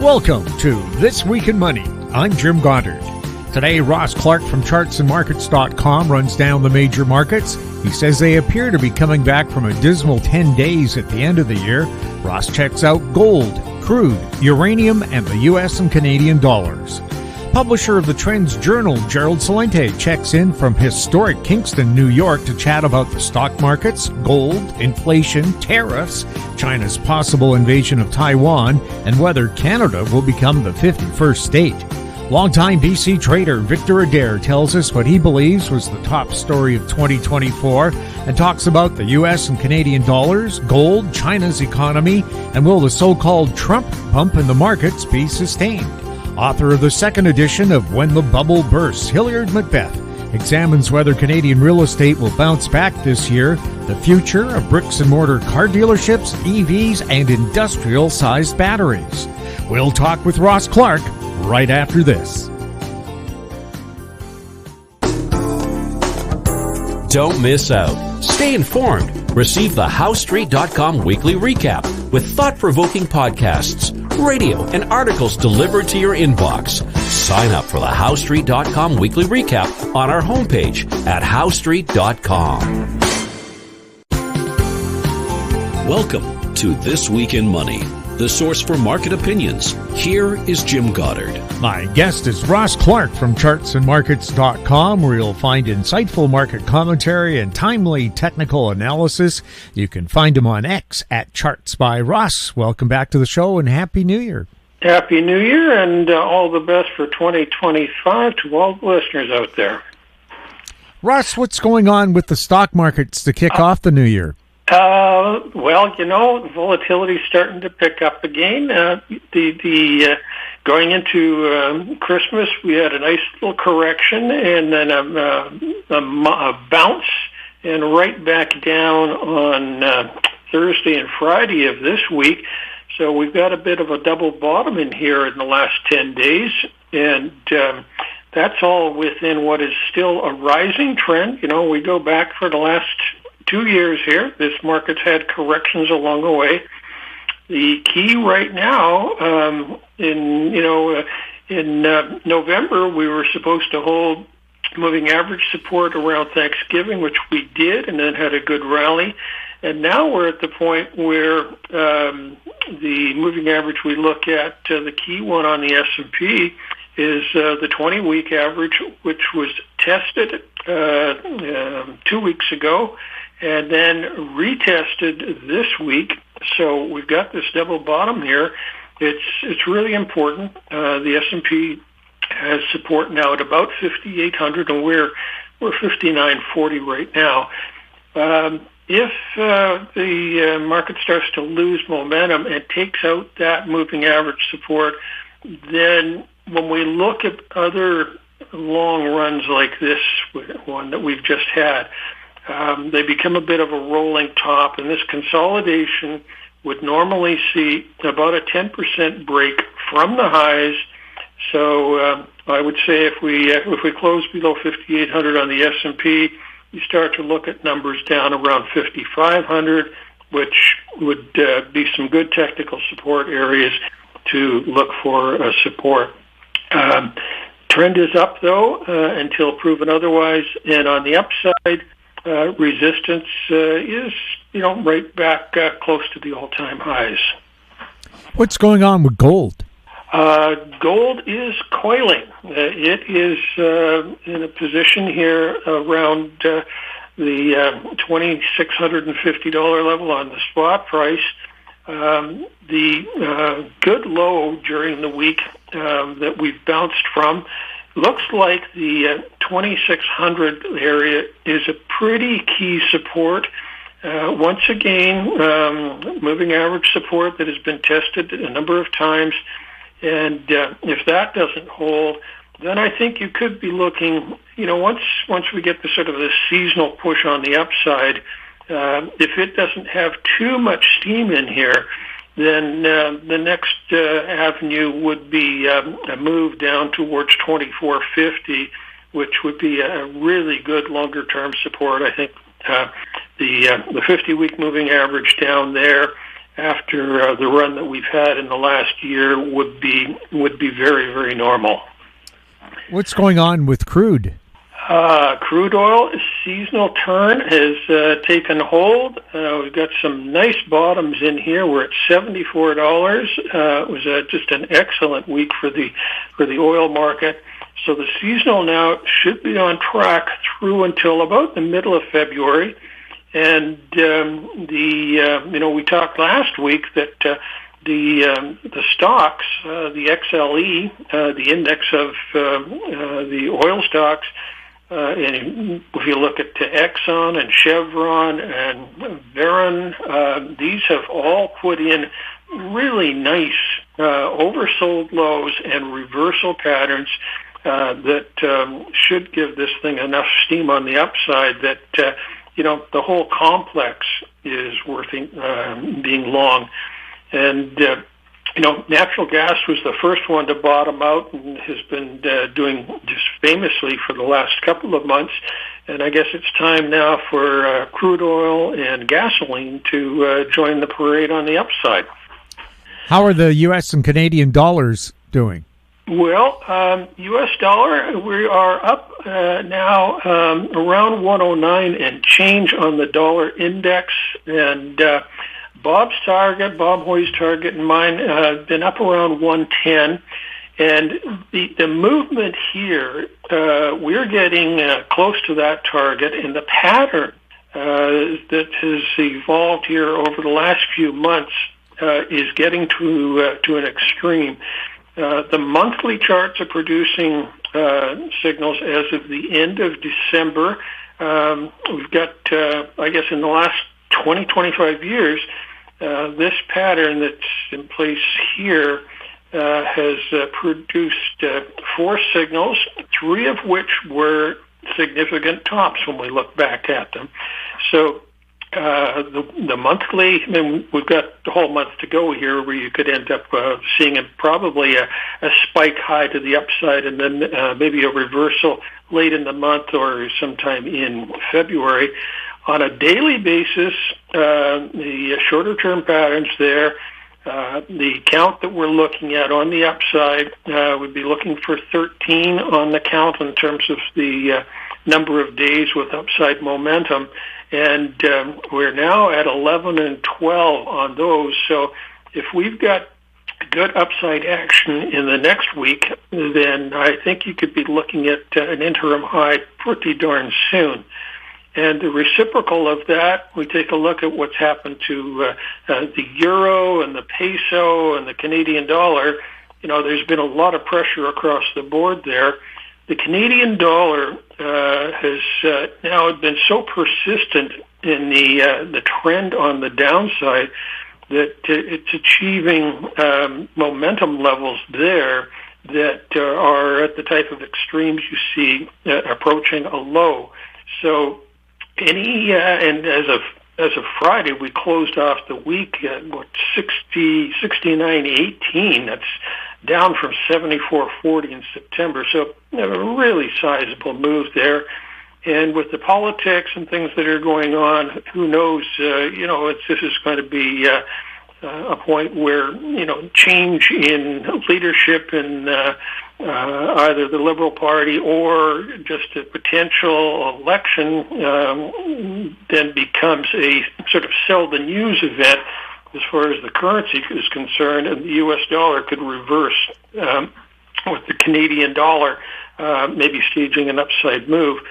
Welcome to This Week in Money. I'm Jim Goddard. Today, Ross Clark from Charts.com runs down the major markets. He says they appear to be coming back from a dismal 10 days at the end of the year. Ross checks out gold, crude, uranium, and the U.S. and Canadian dollars. Publisher of the Trends Journal, Gerald Celente, checks in from historic Kingston, New York to chat about the stock markets, gold, inflation, tariffs, China's possible invasion of Taiwan, and whether Canada will become the 51st state. Longtime BC trader Victor Adair tells us what he believes was the top story of 2024 and talks about the U.S. and Canadian dollars, gold, China's economy, and will the so-called Trump bump in the markets be sustained? Author of the second edition of When the Bubble Bursts, Hiliard MacBeth, examines whether Canadian real estate will bounce back this year, the future of bricks-and-mortar car dealerships, EVs, and industrial-sized batteries. We'll talk with Ross Clark right after this. Don't miss out. Stay informed. Receive the HowStreet.com weekly recap with thought-provoking podcasts, radio, and articles delivered to your inbox. Sign up for the HowStreet.com weekly recap on our homepage at HowStreet.com. Welcome to This Week in Money, the source for market opinions. Here is Jim Goddard. My guest is Ross Clark from Charts.com, where you'll find insightful market commentary and timely technical analysis. You can find him on X at Charts by Ross. Welcome back to the show and Happy New Year. Happy New Year and all the best for 2025 to all the listeners out there. Ross, what's going on with the stock markets to kick off the new year? Well, volatility is starting to pick up again. Going into Christmas, we had a nice little correction and then a bounce, and right back down on Thursday and Friday of this week. So we've got a bit of a double bottom in here in the last 10 days, and that's all within what is still a rising trend. We go back for the last 2 years here. This market's had corrections along the way. The key right now, in November, we were supposed to hold moving average support around Thanksgiving, which we did, and then had a good rally. And now we're at the point where the moving average we look at, the key one on the S&P, is the 20-week average, which was tested 2 weeks ago, and then retested this week. So we've got this double bottom here. It's really important. The S&P has support now at about 5,800, and we're 5,940 right now. If the market starts to lose momentum and takes out that moving average support, then when we look at other long runs like this one that we've just had, they become a bit of a rolling top, and this consolidation would normally see about a 10% break from the highs. So I would say if we close below 5,800 on the S&P, you start to look at numbers down around 5,500, which would be some good technical support areas to look for support. Trend is up, though, until proven otherwise, and on the upside, resistance is, right back close to the all-time highs. What's going on with gold? Gold is coiling. It is in a position here around the $2,650 level on the spot price. The good low during the week that we've bounced from looks like the 2,600 area is a pretty key support. Once again, moving average support that has been tested a number of times. And if that doesn't hold, then I think you could be looking, once we get the sort of the seasonal push on the upside, if it doesn't have too much steam in here, then the next avenue would be a move down towards 2,450, which would be a really good longer-term support. I think the 50-week moving average down there after the run that we've had in the last year would be very, very normal. What's going on with crude? Crude oil seasonal turn has taken hold. We've got some nice bottoms in here. We're at $74. It was just an excellent week for the oil market. So the seasonal now should be on track through until about the middle of February. And we talked last week that the stocks, the XLE, the index of the oil stocks, and if you look at Exxon and Chevron and Varen, these have all put in really nice oversold lows and reversal patterns that should give this thing enough steam on the upside that the whole complex is worth being long. And natural gas was the first one to bottom out and has been doing just famously for the last couple of months. And I guess it's time now for crude oil and gasoline to join the parade on the upside. How are the U.S. and Canadian dollars doing? Well, U.S. dollar, we are up now around 109 and change on the dollar index. And Bob Hoy's target and mine have been up around 110. And the movement here, we're getting close to that target. And the pattern that has evolved here over the last few months is getting to an extreme. The monthly charts are producing signals as of the end of December. We've got, I guess, in the last 20, 25 years, this pattern that's in place here has produced 4 signals, 3 of which were significant tops when we look back at them. So the monthly, and we've got the whole month to go here where you could end up seeing probably a spike high to the upside and then maybe a reversal late in the month or sometime in February. On a daily basis, the shorter-term patterns there, the count that we're looking at on the upside, would be looking for 13 on the count in terms of the number of days with upside momentum. And we're now at 11 and 12 on those. So if we've got good upside action in the next week, then I think you could be looking at an interim high pretty darn soon. And the reciprocal of that, we take a look at what's happened to the euro and the peso and the Canadian dollar. There's been a lot of pressure across the board there. The Canadian dollar has now been so persistent in the trend on the downside that it's achieving momentum levels there that are at the type of extremes you see approaching a low. So and as of Friday, we closed off the week at 69.18. That's down from 74.40 in September. So a really sizable move there. And with the politics and things that are going on, who knows? This is going to be a point where change in leadership in either the Liberal Party or just a potential election then becomes a sort of sell the news event as far as the currency is concerned, and the U.S. dollar could reverse with the Canadian dollar maybe staging an upside move.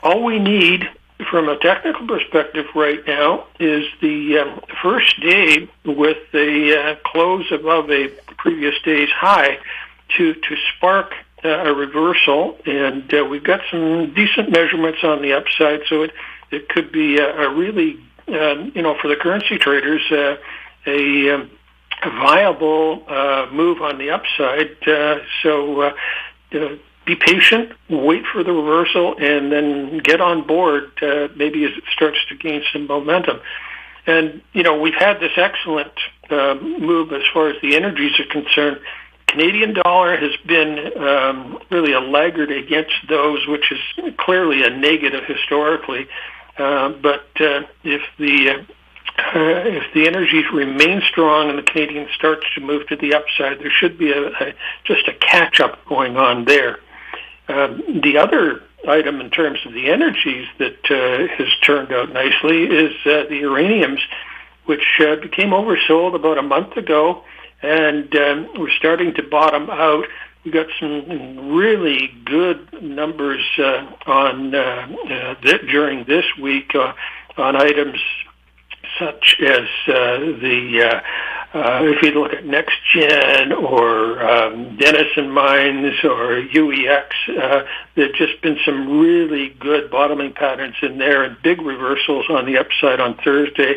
All we need from a technical perspective right now is the first day with a close above a previous day's high to spark a reversal, and we've got some decent measurements on the upside, so it could be a really, for the currency traders, a viable move on the upside. So be patient, wait for the reversal, and then get on board maybe as it starts to gain some momentum. And, we've had this excellent move as far as the energies are concerned. Canadian dollar has been really a laggard against those, which is clearly a negative historically. But if the if the energies remain strong and the Canadian starts to move to the upside, there should be just a catch-up going on there. The other item in terms of the energies that has turned out nicely is the uraniums, which became oversold about a month ago, and we're starting to bottom out. We got some really good numbers during this week on items such as if you look at NextGen or Denison Mines or UEX, there've just been some really good bottoming patterns in there and big reversals on the upside on Thursday.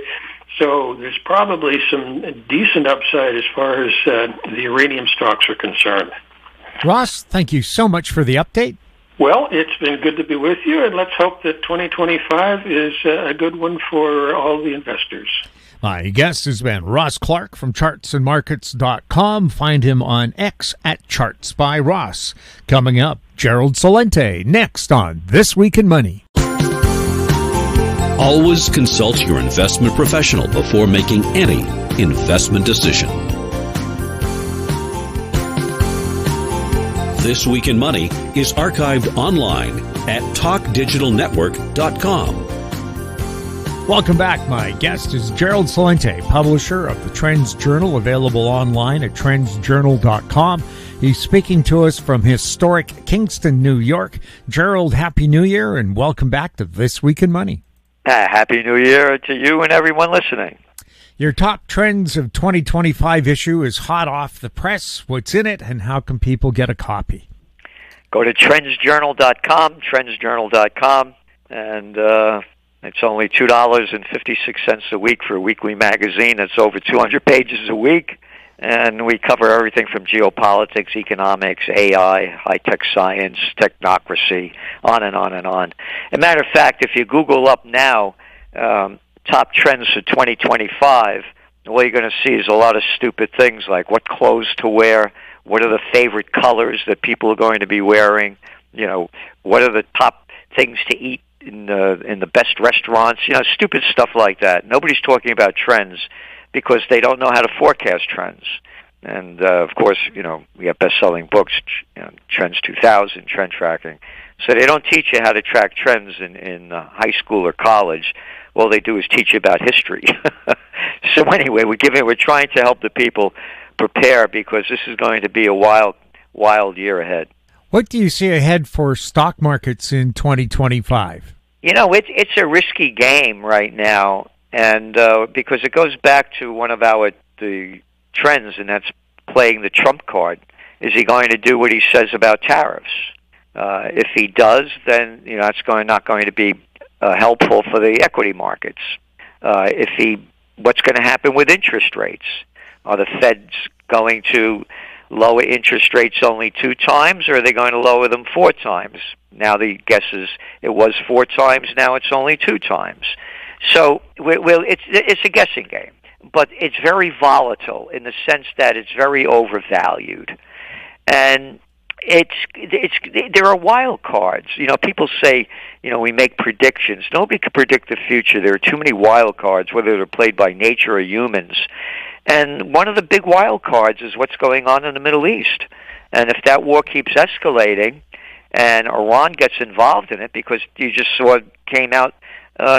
So there's probably some decent upside as far as the uranium stocks are concerned. Ross, thank you so much for the update. Well, it's been good to be with you, and let's hope that 2025 is a good one for all the investors. My guest has been Ross Clark from chartsandmarkets.com. Find him on X at Charts by Ross. Coming up, Gerald Celente, next on This Week in Money. Always consult your investment professional before making any investment decision. This Week in Money is archived online at talkdigitalnetwork.com. Welcome back. My guest is Gerald Celente, publisher of the Trends Journal, available online at trendsjournal.com. He's speaking to us from historic Kingston, New York. Gerald, Happy New Year, and welcome back to This Week in Money. Happy New Year to you and everyone listening. Your top trends of 2025 issue is hot off the press. What's in it, and how can people get a copy? Go to trendsjournal.com, and it's only $2.56 a week for a weekly magazine. That's over 200 pages a week, and we cover everything from geopolitics, economics, AI, high-tech science, technocracy, on and on and on. As a matter of fact, if you Google up now, top trends for 2025, all you're going to see is a lot of stupid things like what clothes to wear, what are the favorite colors that people are going to be wearing, what are the top things to eat in the best restaurants, stupid stuff like that. Nobody's talking about trends because they don't know how to forecast trends. And, of course, we have best-selling books, Trends 2000, Trend Tracking. So they don't teach you how to track trends in high school or college. All they do is teach you about history. So anyway, we're trying to help the people prepare because this is going to be a wild year ahead. What do you see ahead for stock markets in 2025? It's a risky game right now, and because it goes back to one of the trends, and that's playing the Trump card. Is he going to do what he says about tariffs? If he does, then that's not going to be helpful for the equity markets. What's going to happen with interest rates? Are the Feds going to lower interest rates only 2 times, or are they going to lower them 4 times? Now the guess is it was 4 times, now it's only 2 times. So it's a guessing game, but it's very volatile in the sense that it's very overvalued, and there are wild cards. People say, we make predictions. Nobody can predict the future. There are too many wild cards, whether they're played by nature or humans. And one of the big wild cards is what's going on in the Middle East. And if that war keeps escalating and Iran gets involved in it, because you just saw it came out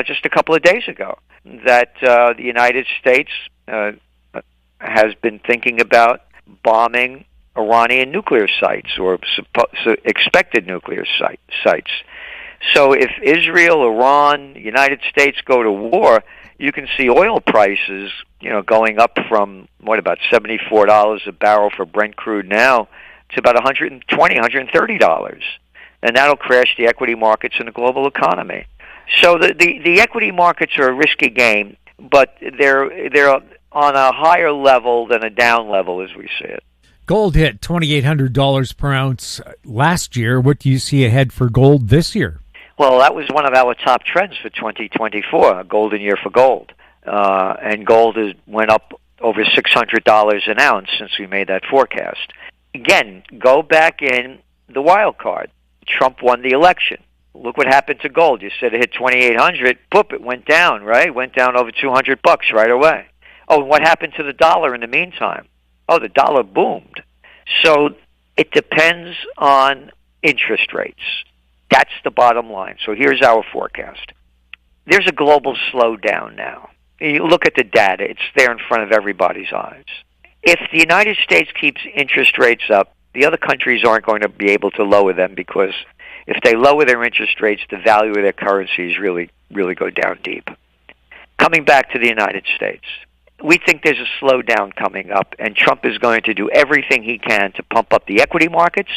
just a couple of days ago that the United States has been thinking about bombing Iranian nuclear sites or expected nuclear sites. So if Israel, Iran, United States go to war, you can see oil prices, going up from about $74 a barrel for Brent crude now to about $120, $130, and that'll crash the equity markets in the global economy. So the equity markets are a risky game, but they're on a higher level than a down level as we see it. Gold hit $2,800 per ounce last year. What do you see ahead for gold this year? Well, that was one of our top trends for 2024, a golden year for gold. And gold went up over $600 an ounce since we made that forecast. Again, go back in the wild card. Trump won the election. look what happened to gold. You said it hit 2,800. Boop, it went down, right? Went down over $200 right away. Oh, and what happened to the dollar in the meantime? Oh, the dollar boomed. So it depends on interest rates. That's the bottom line. So here's our forecast. There's a global slowdown now. You look at the data. It's there in front of everybody's eyes. If the United States keeps interest rates up, the other countries aren't going to be able to lower them, because if they lower their interest rates, the value of their currencies really go down deep. Coming back to the United States, we think there's a slowdown coming up, and Trump is going to do everything he can to pump up the equity markets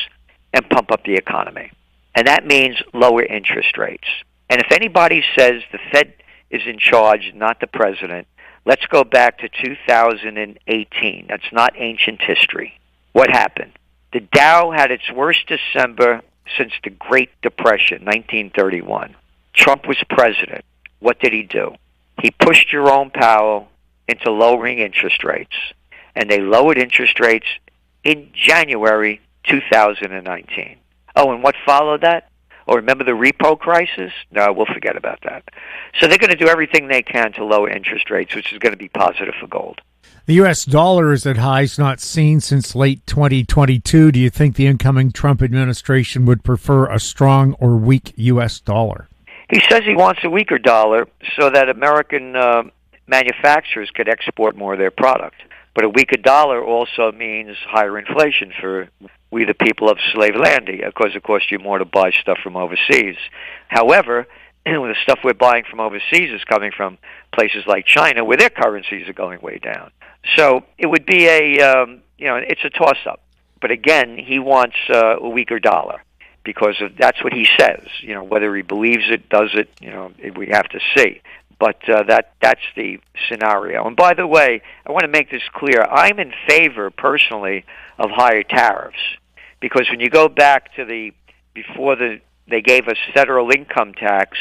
and pump up the economy. And that means lower interest rates. And if anybody says the Fed is in charge, not the president, let's go back to 2018. That's not ancient history. What happened? The Dow had its worst December since the Great Depression, 1931. Trump was president. What did he do? He pushed Jerome Powell into lowering interest rates, and they lowered interest rates in January 2019. Oh, and what followed that? Oh, remember the repo crisis? No, we'll forget about that. So they're going to do everything they can to lower interest rates, which is going to be positive for gold. The U.S. dollar is at highs not seen since late 2022. Do you think the incoming Trump administration would prefer a strong or weak U.S. dollar? He says he wants a weaker dollar so that American manufacturers could export more of their product. But a weaker dollar also means higher inflation for we the people of Slavelandia, because it costs you more to buy stuff from overseas. However, the stuff we're buying from overseas is coming from places like China, where their currencies are going way down. So it would be it's a toss-up. But again, he wants a weaker dollar, because that's what he says. Whether he believes it, does it, we have to see. But that's the scenario. And by the way, I want to make this clear. I'm in favor, personally, of higher tariffs, because when you go back to before they gave us federal income tax,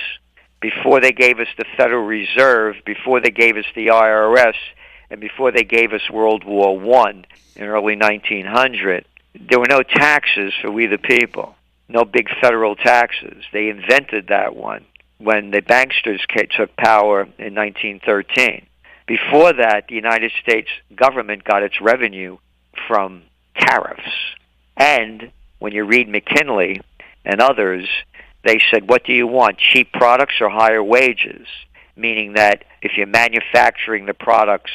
before they gave us the Federal Reserve, before they gave us the IRS, and before they gave us World War I in early 1900, there were no taxes for we the people, no big federal taxes. They invented that one when the banksters took power in 1913. Before that, the United States government got its revenue from tariffs. And when you read McKinley and others, they said, what do you want, cheap products or higher wages? Meaning that if you're manufacturing the products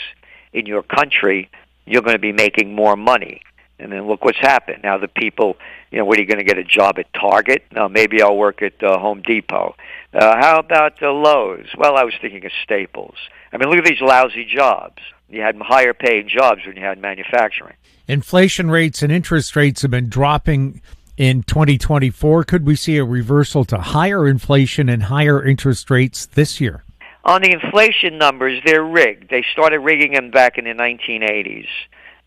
in your country, you're going to be making more money. And then look what's happened. Now the people, what are you going to get, a job at Target? No, maybe I'll work at Home Depot. How about Lowe's? Well, I was thinking of Staples. I mean, look at these lousy jobs. You had higher paying jobs when you had manufacturing. Inflation rates and interest rates have been dropping in 2024. Could we see a reversal to higher inflation and higher interest rates this year? On the inflation numbers, they're rigged. They started rigging them back in the 1980s.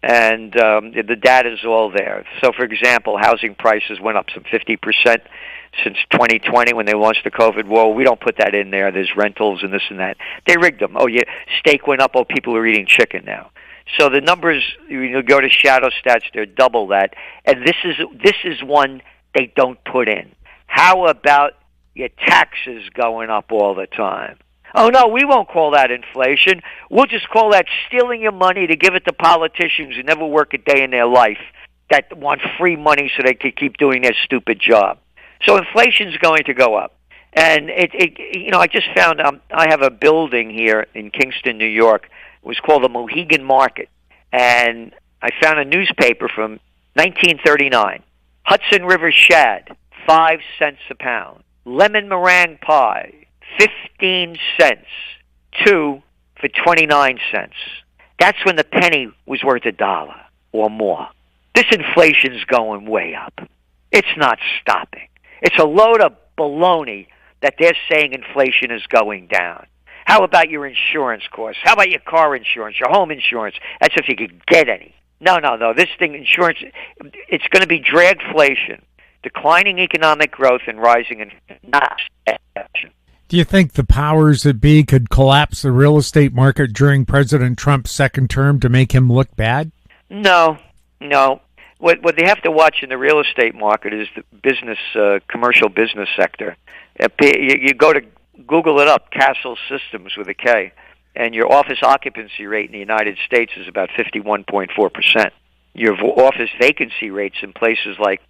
And the data is all there. So, for example, housing prices went up some 50% since 2020 when they launched the COVID war. We don't put that in there. There's rentals and this and that. They rigged them. Oh, yeah, steak went up. Oh, people are eating chicken now. So the numbers, you go to Shadow Stats, they're double that. And this is one they don't put in. How about your taxes going up all the time? Oh, no, we won't call that inflation. We'll just call that stealing your money to give it to politicians who never work a day in their life, that want free money so they can keep doing their stupid job. So inflation's going to go up. And, I just found I have a building here in Kingston, New York. It was called the Mohegan Market. And I found a newspaper from 1939. Hudson River shad, 5 cents a pound. Lemon meringue pie, 15 cents. 2 for 29 cents. That's when the penny was worth $1 or more. This inflation's going way up. It's not stopping. It's a load of baloney that they're saying inflation is going down. How about your insurance costs? How about your car insurance, your home insurance? That's if you could get any. No. This thing, insurance, it's going to be dragflation, declining economic growth and rising inflation. Do you think the powers that be could collapse the real estate market during President Trump's second term to make him look bad? No. what they have to watch in the real estate market is the business, commercial business sector. You go to Google it up, Castle Systems with a K, and your office occupancy rate in the United States is about 51.4%. Your office vacancy rates in places like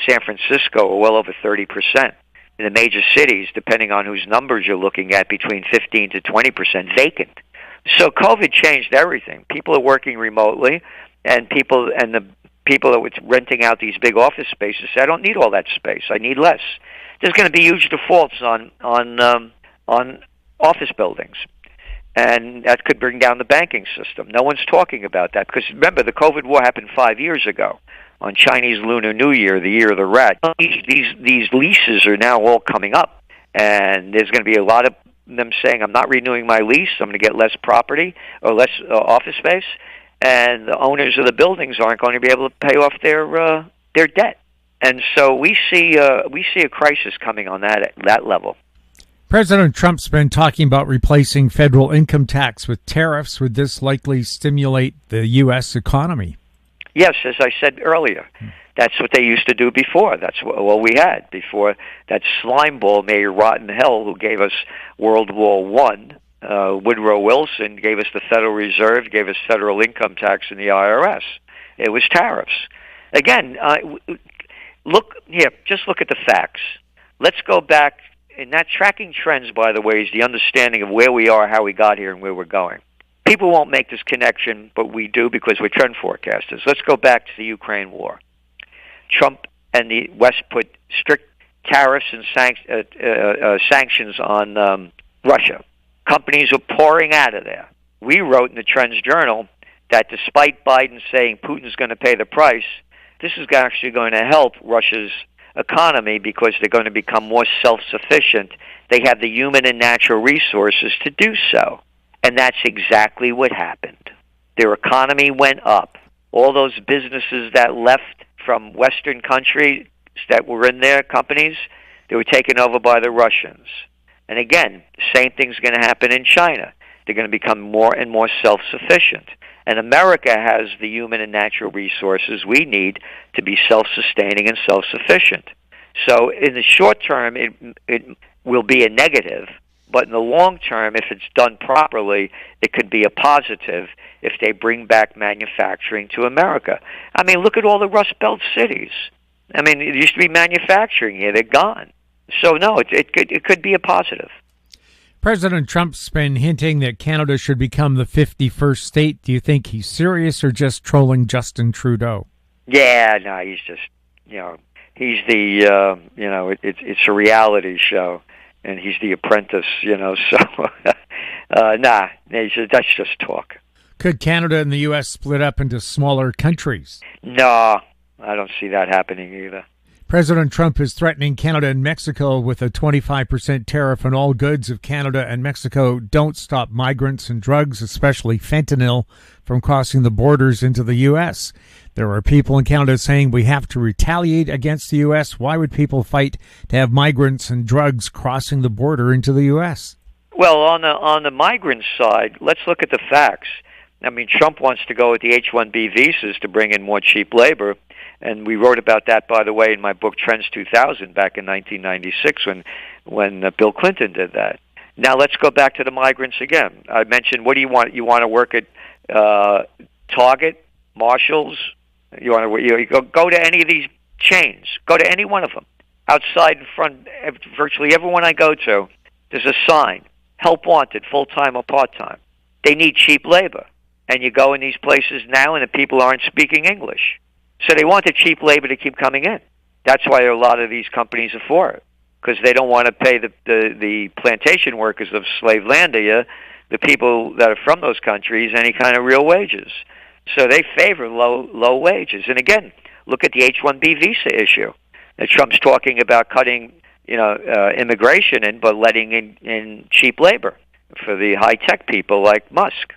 San Francisco are well over 30%. In the major cities, depending on whose numbers you're looking at, between 15 to 20% vacant. So COVID changed everything. People are working remotely, and the people that were renting out these big office spaces say, I don't need all that space. I need less. There's going to be huge defaults on office buildings, and that could bring down the banking system. No one's talking about that because, remember, the COVID war happened 5 years ago on Chinese Lunar New Year, the year of the rat. These leases are now all coming up, and there's going to be a lot of them saying, I'm not renewing my lease, I'm going to get less property or less office space, and the owners of the buildings aren't going to be able to pay off their debt. And so we see a crisis coming on that level. President Trump's been talking about replacing federal income tax with tariffs. Would this likely stimulate the U.S. economy? Yes, as I said earlier, that's what they used to do before. That's what we had before that slimeball Mayor Rotten Hell who gave us World War I. Woodrow Wilson gave us the Federal Reserve, gave us federal income tax and the IRS. It was tariffs. Again, just look at the facts. Let's go back. And that tracking trends, by the way, is the understanding of where we are, how we got here, and where we're going. People won't make this connection, but we do because we're trend forecasters. Let's go back to the Ukraine war. Trump and the West put strict tariffs and sanctions on Russia. Companies were pouring out of there. We wrote in the Trends Journal that despite Biden saying Putin's going to pay the price, this is actually going to help Russia's economy because they're going to become more self-sufficient. They have the human and natural resources to do so. And that's exactly what happened. Their economy went up. All those businesses that left from Western countries that were in their companies, they were taken over by the Russians. And again, the same thing's going to happen in China. They're going to become more and more self-sufficient. And America has the human and natural resources we need to be self-sustaining and self-sufficient. So in the short term, it will be a negative. But in the long term, if it's done properly, it could be a positive if they bring back manufacturing to America. I mean, look at all the Rust Belt cities. I mean, it used to be manufacturing here. They're gone. So, no, it could be a positive. President Trump's been hinting that Canada should become the 51st state. Do you think he's serious or just trolling Justin Trudeau? Yeah, no, he's just, he's the, it's a reality show. And he's the apprentice, so, that's just talk. Could Canada and the U.S. split up into smaller countries? No, I don't see that happening either. President Trump is threatening Canada and Mexico with a 25% tariff on all goods if Canada and Mexico don't stop migrants and drugs, especially fentanyl, from crossing the borders into the U.S. There are people in Canada saying we have to retaliate against the U.S. Why would people fight to have migrants and drugs crossing the border into the U.S.? Well, on the migrant side, let's look at the facts. I mean, Trump wants to go with the H-1B visas to bring in more cheap labor. And we wrote about that, by the way, in my book Trends 2000 back in 1996 when Bill Clinton did that. Now let's go back to the migrants again. I mentioned, what do you want? You want to work at Target, Marshalls? You want to go to any of these chains? Go to any one of them. Outside in front, virtually everyone I go to, there's a sign: help wanted, full-time or part-time. They need cheap labor. And you go in these places now, and the people aren't speaking English. So they want the cheap labor to keep coming in. That's why a lot of these companies are for it, because they don't want to pay the plantation workers of slave land here, the people that are from those countries, any kind of real wages. So they favor low wages. And again, look at the H-1B visa issue. And Trump's talking about cutting, immigration in, but letting in cheap labor for the high-tech people like Musk.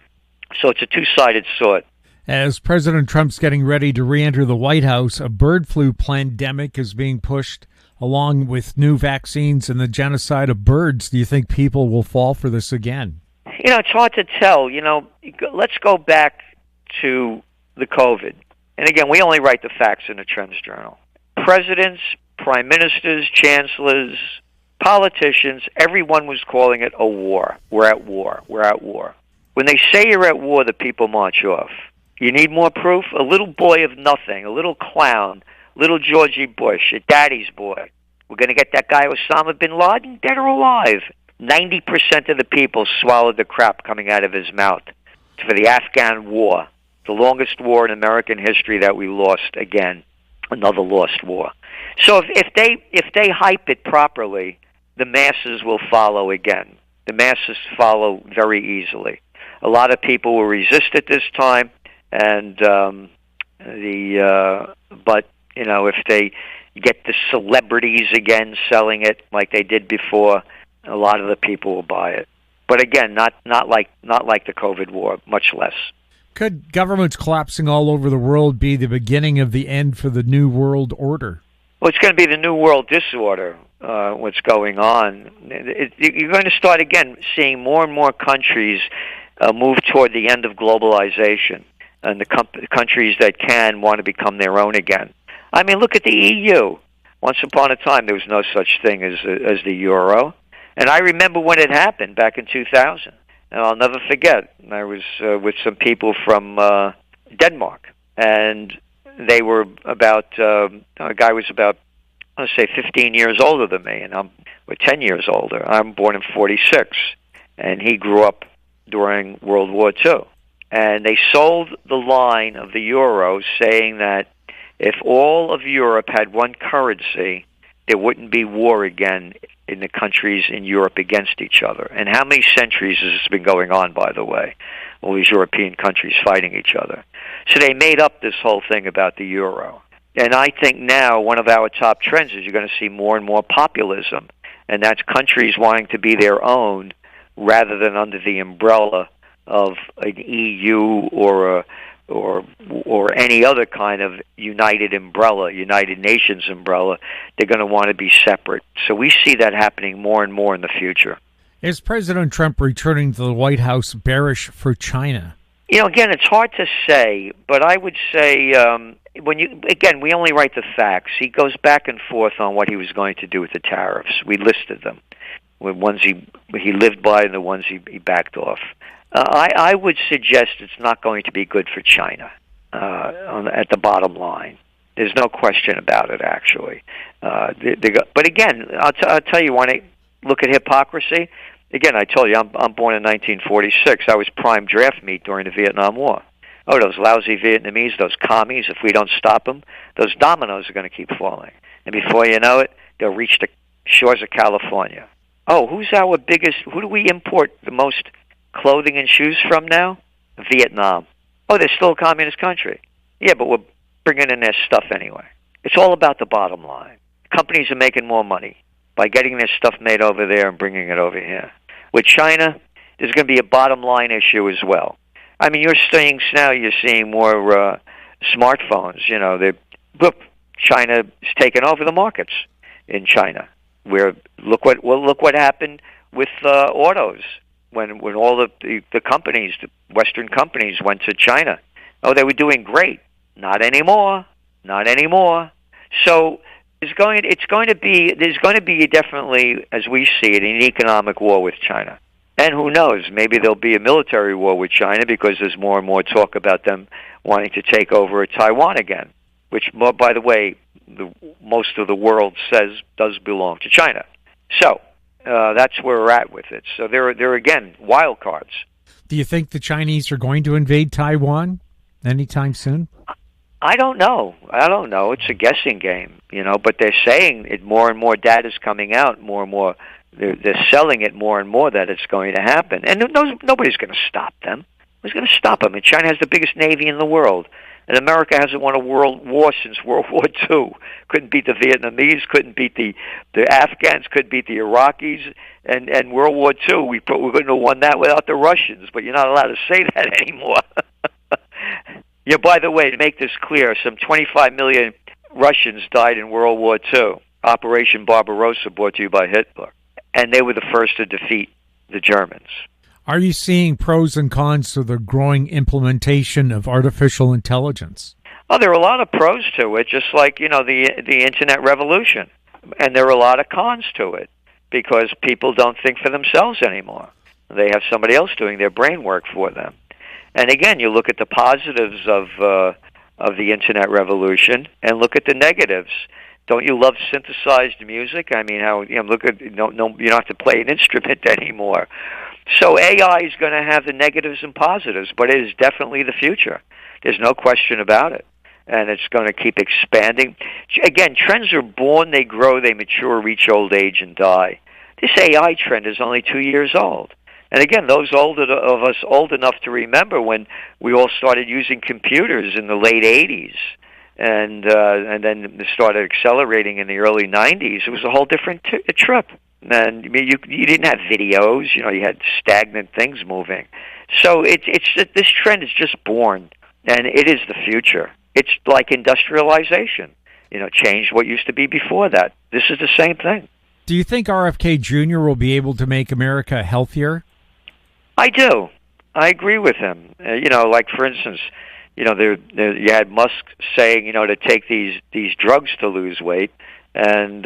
So it's a two-sided sword. As President Trump's getting ready to re-enter the White House, a bird flu pandemic is being pushed along with new vaccines and the genocide of birds. Do you think people will fall for this again? It's hard to tell. Let's go back to the COVID. and again, we only write the facts in the Trends Journal. Presidents, prime ministers, chancellors, politicians, everyone was calling it a war. We're at war. We're at war. When they say you're at war, the people march off. You need more proof? A little boy of nothing, a little clown, little Georgie Bush, a daddy's boy. We're going to get that guy Osama bin Laden, dead or alive. 90% of the people swallowed the crap coming out of his mouth for the Afghan war, the longest war in American history that we lost again, another lost war. So if they hype it properly, the masses will follow again. The masses follow very easily. A lot of people will resist it this time, and but you know, if they get the celebrities again selling it like they did before, a lot of the people will buy it. But again, not like the COVID war, much less. Could governments collapsing all over the world be the beginning of the end for the New World Order? Well, it's going to be the New World Disorder, what's going on. You're going to start again seeing more and more countries move toward the end of globalization, and the countries that can want to become their own again. I mean, look at the EU. Once upon a time, there was no such thing as the euro. And I remember when it happened back in 2000. And I'll never forget. I was with some people from Denmark. And they were about, a guy was about, let's say, 15 years older than me. And we're 10 years older. I'm born in 46. And he grew up during World War II. And they sold the line of the euro saying that if all of Europe had one currency, there wouldn't be war again in the countries in Europe against each other. And how many centuries has this been going on, by the way? All these European countries fighting each other. So they made up this whole thing about the euro. And I think now one of our top trends is you're going to see more and more populism. And that's countries wanting to be their own rather than under the umbrella of an EU or any other kind of united umbrella, United Nations umbrella. They're going to want to be separate. So we see that happening more and more in the future. Is President Trump returning to the White House bearish for China? You know, again, it's hard to say, but I would say, we only write the facts. He goes back and forth on what he was going to do with the tariffs. We listed them. The ones he lived by and the ones he backed off. I would suggest it's not going to be good for China at the bottom line. There's no question about it, actually. But again, I'll tell you, when I look at hypocrisy, again, I told you, I'm born in 1946. I was prime draft meat during the Vietnam War. Oh, those lousy Vietnamese, those commies, if we don't stop them, those dominoes are going to keep falling. And before you know it, they'll reach the shores of California. Oh, who do we import the most clothing and shoes from now? Vietnam. Oh, they're still a communist country. Yeah, but we're bringing in their stuff anyway. It's all about the bottom line. Companies are making more money by getting their stuff made over there and bringing it over here. With China, there's going to be a bottom line issue as well. I mean, you're seeing more smartphones. You know, China is taking over the markets in China. Look what happened with autos when all the companies, the Western companies, went to China. Oh, they were doing great. Not anymore. So there's going to be definitely, as we see it, an economic war with China. And who knows? Maybe there'll be a military war with China because there's more and more talk about them wanting to take over Taiwan again, which, by the way, most of the world says does belong to China. So that's where we're at with it. So they're again wild cards. Do you think the Chinese are going to invade Taiwan anytime soon? I don't know. It's a guessing game, but they're saying it more and more data's coming out, more and more. They're selling it more and more that it's going to happen. And nobody's going to stop them. Who's going to stop them? And China has the biggest navy in the world. And America hasn't won a world war since World War II. Couldn't beat the Vietnamese, couldn't beat the Afghans, couldn't beat the Iraqis. And World War II, we couldn't have won that without the Russians. But you're not allowed to say that anymore. Yeah, by the way, to make this clear, some 25 million Russians died in World War II. Operation Barbarossa, brought to you by Hitler. And they were the first to defeat the Germans. Are you seeing pros and cons to the growing implementation of artificial intelligence? Oh, there are a lot of pros to it, just like, the internet revolution. And there are a lot of cons to it because people don't think for themselves anymore. They have somebody else doing their brain work for them. And again, you look at the positives of the internet revolution and look at the negatives. Don't you love synthesized music? I mean, how look at you don't have to play an instrument anymore. So AI is going to have the negatives and positives, but it is definitely the future. There's no question about it. And it's going to keep expanding. Again, trends are born, they grow, they mature, reach old age, and die. This AI trend is only 2 years old. And again, those of us old enough to remember when we all started using computers in the late 80s, and then it started accelerating in the early 90s, it was a whole different trip. And I mean, you didn't have videos, you had stagnant things moving. So this trend is just born, and it is the future. It's like industrialization, changed what used to be before that. This is the same thing. Do you think RFK Jr. will be able to make America healthier? I do. I agree with him. Like for instance, you had Musk saying, to take these drugs to lose weight, and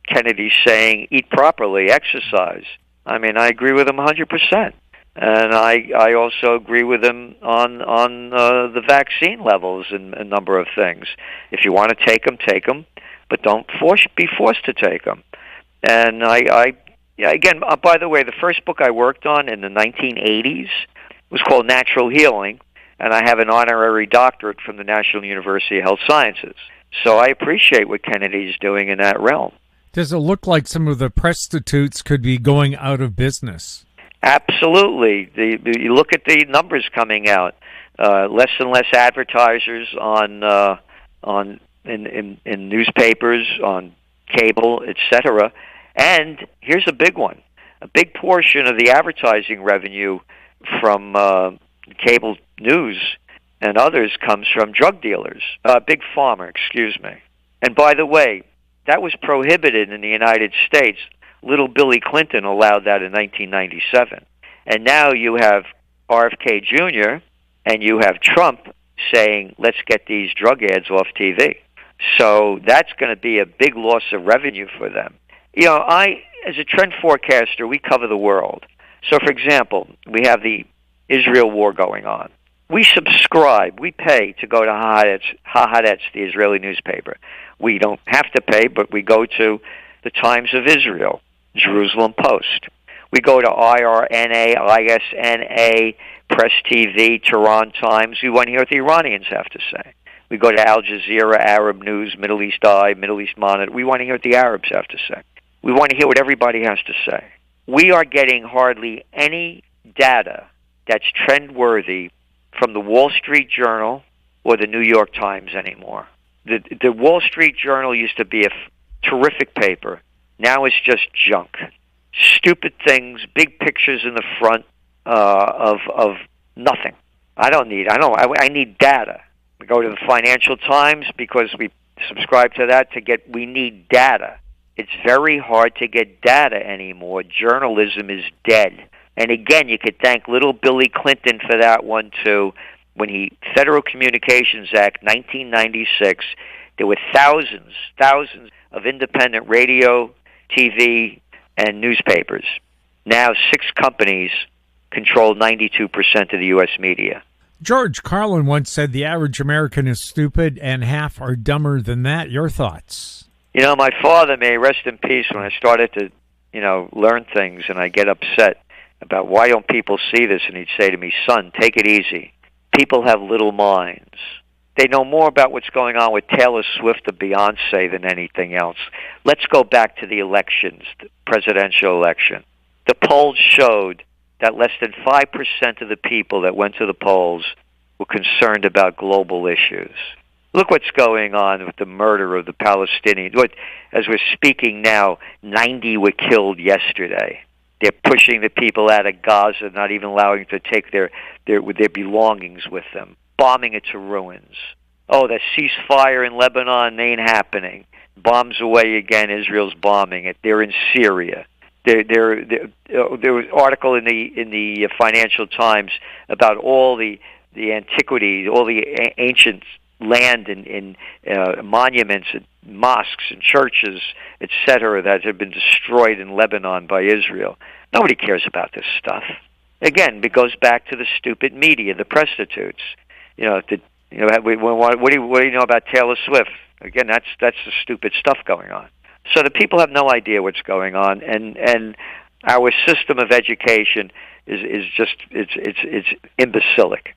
Kennedy saying eat properly, exercise. I mean, I agree with him 100%. And I also agree with him on the vaccine levels and a number of things. If you want to take them, but don't be forced to take them. And again, by the way, the first book I worked on in the 1980s was called Natural Healing, and I have an honorary doctorate from the National University of Health Sciences. So I appreciate what Kennedy's doing in that realm. Does it look like some of the prostitutes could be going out of business? Absolutely. You look at the numbers coming out. Less and less advertisers in newspapers, on cable, etc. And here's a big one. A big portion of the advertising revenue from cable news and others comes from drug dealers. Big Pharma, excuse me. And by the way, that was prohibited in the United States. Little Billy Clinton allowed that in 1997. And now you have RFK Jr. and you have Trump saying, let's get these drug ads off TV. So that's going to be a big loss of revenue for them. As a trend forecaster, we cover the world. So, for example, we have the Israel war going on. We subscribe, we pay to go to Haaretz, the Israeli newspaper. We don't have to pay, but we go to the Times of Israel, Jerusalem Post. We go to IRNA, ISNA, Press TV, Tehran Times. We want to hear what the Iranians have to say. We go to Al Jazeera, Arab News, Middle East Eye, Middle East Monitor. We want to hear what the Arabs have to say. We want to hear what everybody has to say. We are getting hardly any data that's trend-worthy from the Wall Street Journal or the New York Times anymore. The Wall Street Journal used to be a terrific paper. Now it's just junk. Stupid things, big pictures in the front of nothing. I need data. We go to the Financial Times because we subscribe to that we need data. It's very hard to get data anymore. Journalism is dead. And again, you could thank little Billy Clinton for that one too. When Federal Communications Act, 1996, there were thousands of independent radio, TV, and newspapers. Now 6 companies control 92% of the U.S. media. George Carlin once said the average American is stupid and half are dumber than that. Your thoughts? My father, may he rest in peace, when I started to, learn things and I get upset about why don't people see this, and he'd say to me, son, take it easy. People have little minds. They know more about what's going on with Taylor Swift or Beyonce than anything else. Let's go back to the elections, the presidential election. The polls showed that less than 5% of the people that went to the polls were concerned about global issues. Look what's going on with the murder of the Palestinians. As we're speaking now, 90 were killed yesterday. They're pushing the people out of Gaza, not even allowing them to take their belongings with them, bombing it to ruins. Oh, the ceasefire in Lebanon ain't happening. Bombs away again, Israel's bombing it. They're in Syria. There was an article in the Financial Times about all the antiquities, all the ancient land in monuments and mosques and churches, etc., that have been destroyed in Lebanon by Israel. Nobody cares about this stuff. Again, it goes back to the stupid media, the prostitutes. What do you know about Taylor Swift? Again, that's the stupid stuff going on. So the people have no idea what's going on, and our system of education is just it's imbecilic.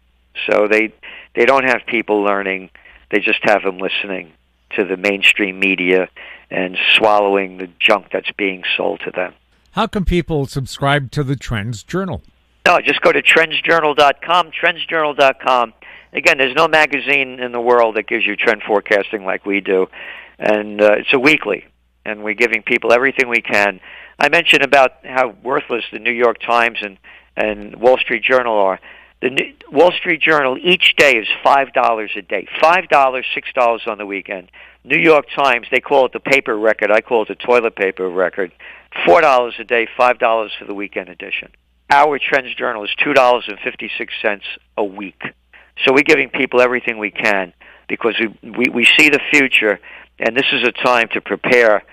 So they don't have people learning; they just have them listening to the mainstream media and swallowing the junk that's being sold to them. How can people subscribe to the Trends Journal? No, just go to Trendsjournal.com. Trendsjournal.com. Again, there's no magazine in the world that gives you trend forecasting like we do, and it's a weekly, and we're giving people everything we can. I mentioned about how worthless the New York Times and Wall Street Journal are. The Wall Street Journal each day is $5 a day. $5, $6 on the weekend. New York Times, they call it the paper record. I call it the toilet paper record. $4 a day, $5 for the weekend edition. Our Trends Journal is $2.56 a week. So we're giving people everything we can because we see the future, and this is a time to prepare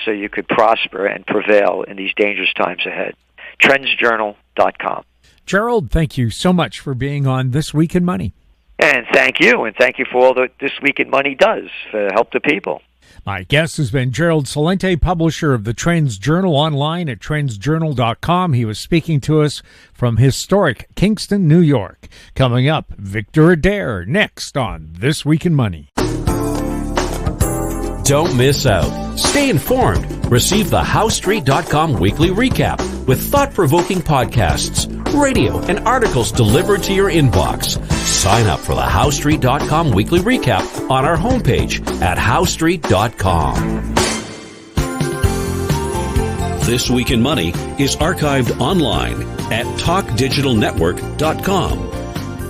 so you could prosper and prevail in these dangerous times ahead. Trendsjournal.com. Gerald, thank you so much for being on This Week in Money. And thank you for all that This Week in Money does to help the people. My guest has been Gerald Celente, publisher of the Trends Journal, online at Trendsjournal.com. He was speaking to us from historic Kingston, New York. Coming up, Victor Adair, next on This Week in Money. Don't miss out. Stay informed. Receive the HowStreet.com weekly recap with thought-provoking podcasts, radio, and articles delivered to your inbox. Sign up for the HowStreet.com weekly recap on our homepage at HowStreet.com. This Week in Money is archived online at TalkDigitalNetwork.com.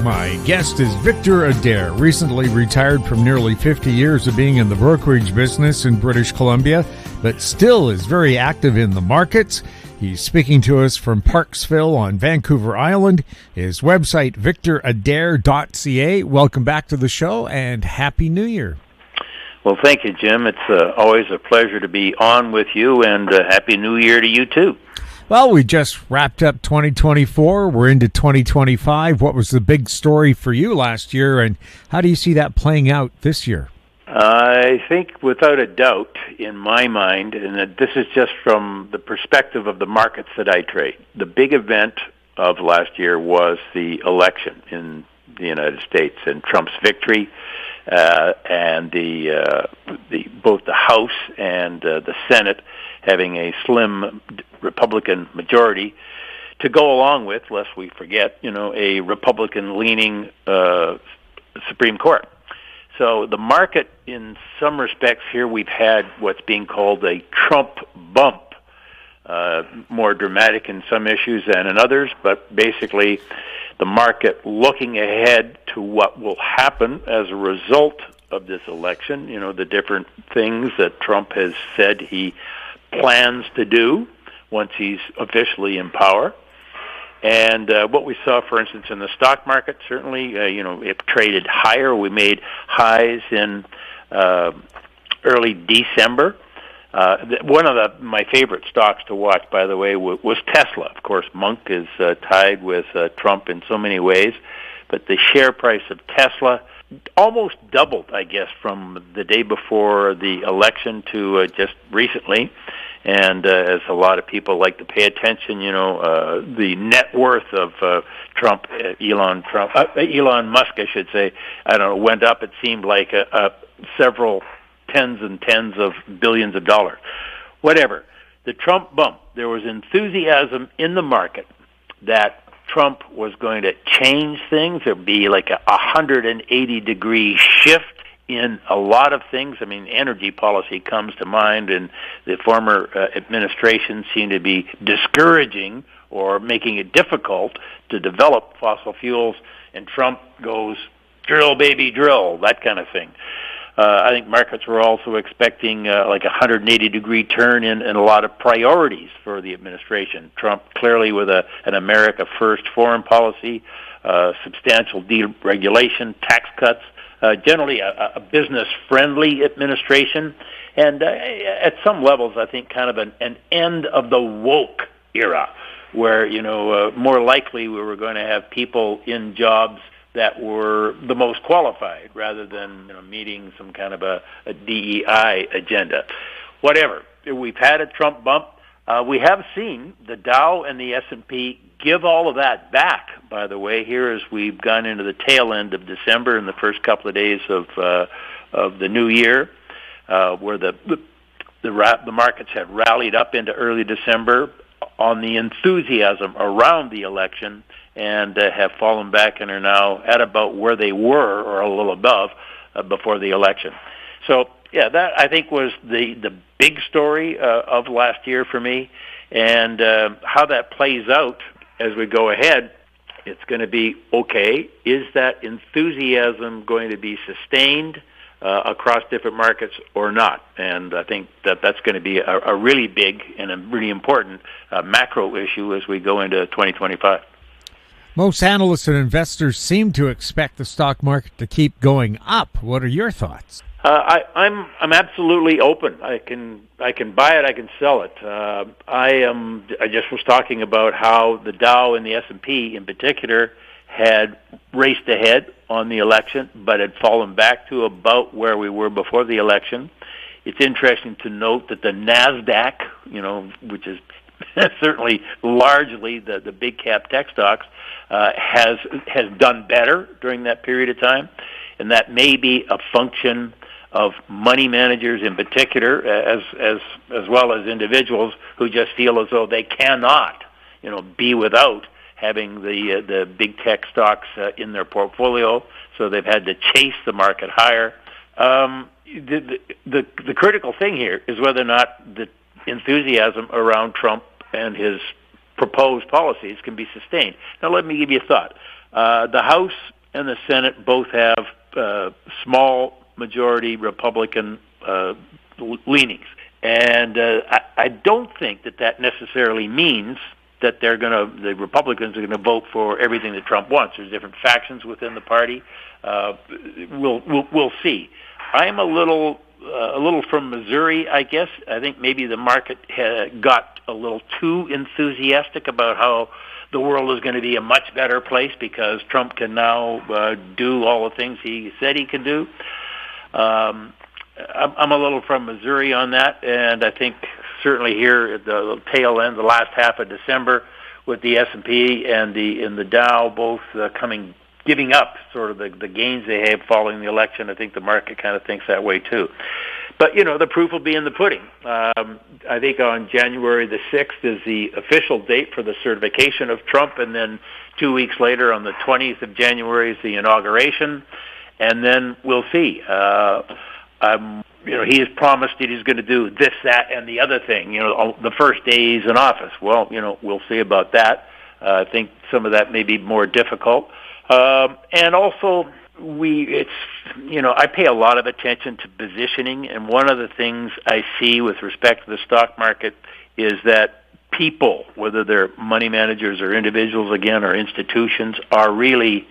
My guest is Victor Adair, recently retired from nearly 50 years of being in the brokerage business in British Columbia, but still is very active in the markets. He's speaking to us from Parksville on Vancouver Island. His website, VictorAdair.ca. Welcome back to the show, and Happy New Year. Well, thank you, Jim. It's always a pleasure to be on with you, and Happy New Year to you, too. Well, we just wrapped up 2024. We're into 2025. What was the big story for you last year, and how do you see that playing out this year? I think without a doubt, in my mind, and that this is just from the perspective of the markets that I trade, the big event of last year was the election in the United States and Trump's victory, and both the House and the Senate having a slim Republican majority to go along with, lest we forget, a Republican-leaning Supreme Court. So the market, in some respects here, we've had what's being called a Trump bump, more dramatic in some issues than in others, but basically the market looking ahead to what will happen as a result of this election, the different things that Trump has said he plans to do once he's officially in power. And what we saw, for instance, in the stock market, certainly, it traded higher. We made highs in early December. One of my favorite stocks to watch, by the way, was Tesla. Of course, Monk is tied with Trump in so many ways, but the share price of Tesla almost doubled, I guess, from the day before the election to just recently. And as a lot of people like to pay attention, the net worth of Elon Musk, I should say, went up. It seemed like several tens and tens of billions of dollars. Whatever. The Trump bump, there was enthusiasm in the market that Trump was going to change things. There would be like a 180-degree shift in a lot of things. I mean, energy policy comes to mind, and the former administration seemed to be discouraging or making it difficult to develop fossil fuels, and Trump goes, drill, baby, drill, that kind of thing. I think markets were also expecting like a 180-degree turn in a lot of priorities for the administration. Trump clearly with an America First foreign policy, substantial deregulation, tax cuts, generally a business-friendly administration, and at some levels, I think kind of an end of the woke era, where, more likely we were going to have people in jobs that were the most qualified rather than meeting some kind of a DEI agenda. Whatever. We've had a Trump bump. We have seen the Dow and the S&P give all of that back, by the way, here as we've gone into the tail end of December and the first couple of days of the new year, where the markets had rallied up into early December on the enthusiasm around the election, and have fallen back and are now at about where they were, or a little above, before the election. So, yeah, that I think was the big story of last year for me, and how that plays out as we go ahead. It's going to be, okay, is that enthusiasm going to be sustained across different markets or not? And I think that's going to be a really big and a really important macro issue as we go into 2025. Most analysts and investors seem to expect the stock market to keep going up. What are your thoughts? I'm absolutely open. I can buy it. I can sell it. I just was talking about how the Dow and the S&P in particular had raced ahead on the election, but had fallen back to about where we were before the election. It's interesting to note that the NASDAQ, which is certainly largely the big cap tech stocks, has done better during that period of time, and that may be a function of money managers in particular, as well as individuals who just feel as though they cannot, be without having the big tech stocks in their portfolio, so they've had to chase the market higher. The critical thing here is whether or not the enthusiasm around Trump and his proposed policies can be sustained. Now, let me give you a thought. The House and the Senate both have small majority Republican leanings, and I don't think that necessarily means that the Republicans are going to vote for everything that Trump wants. There's different factions within the party. We'll see. I'm a little from Missouri, I guess. I think maybe the market got a little too enthusiastic about how the world is going to be a much better place because Trump can now do all the things he said he can do. I'm a little from Missouri on that, and I think certainly here at the tail end, the last half of December, with the S&P and the Dow both giving up sort of the gains they had following the election. I think the market kind of thinks that way too. But, the proof will be in the pudding. I think on January the 6th is the official date for the certification of Trump, and then 2 weeks later on the 20th of January is the inauguration, and then we'll see. He has promised that he's going to do this, that, and the other thing, the first day he's in office. Well, we'll see about that. I think some of that may be more difficult. And also, I pay a lot of attention to positioning, and one of the things I see with respect to the stock market is that people, whether they're money managers or individuals, again, or institutions, are really,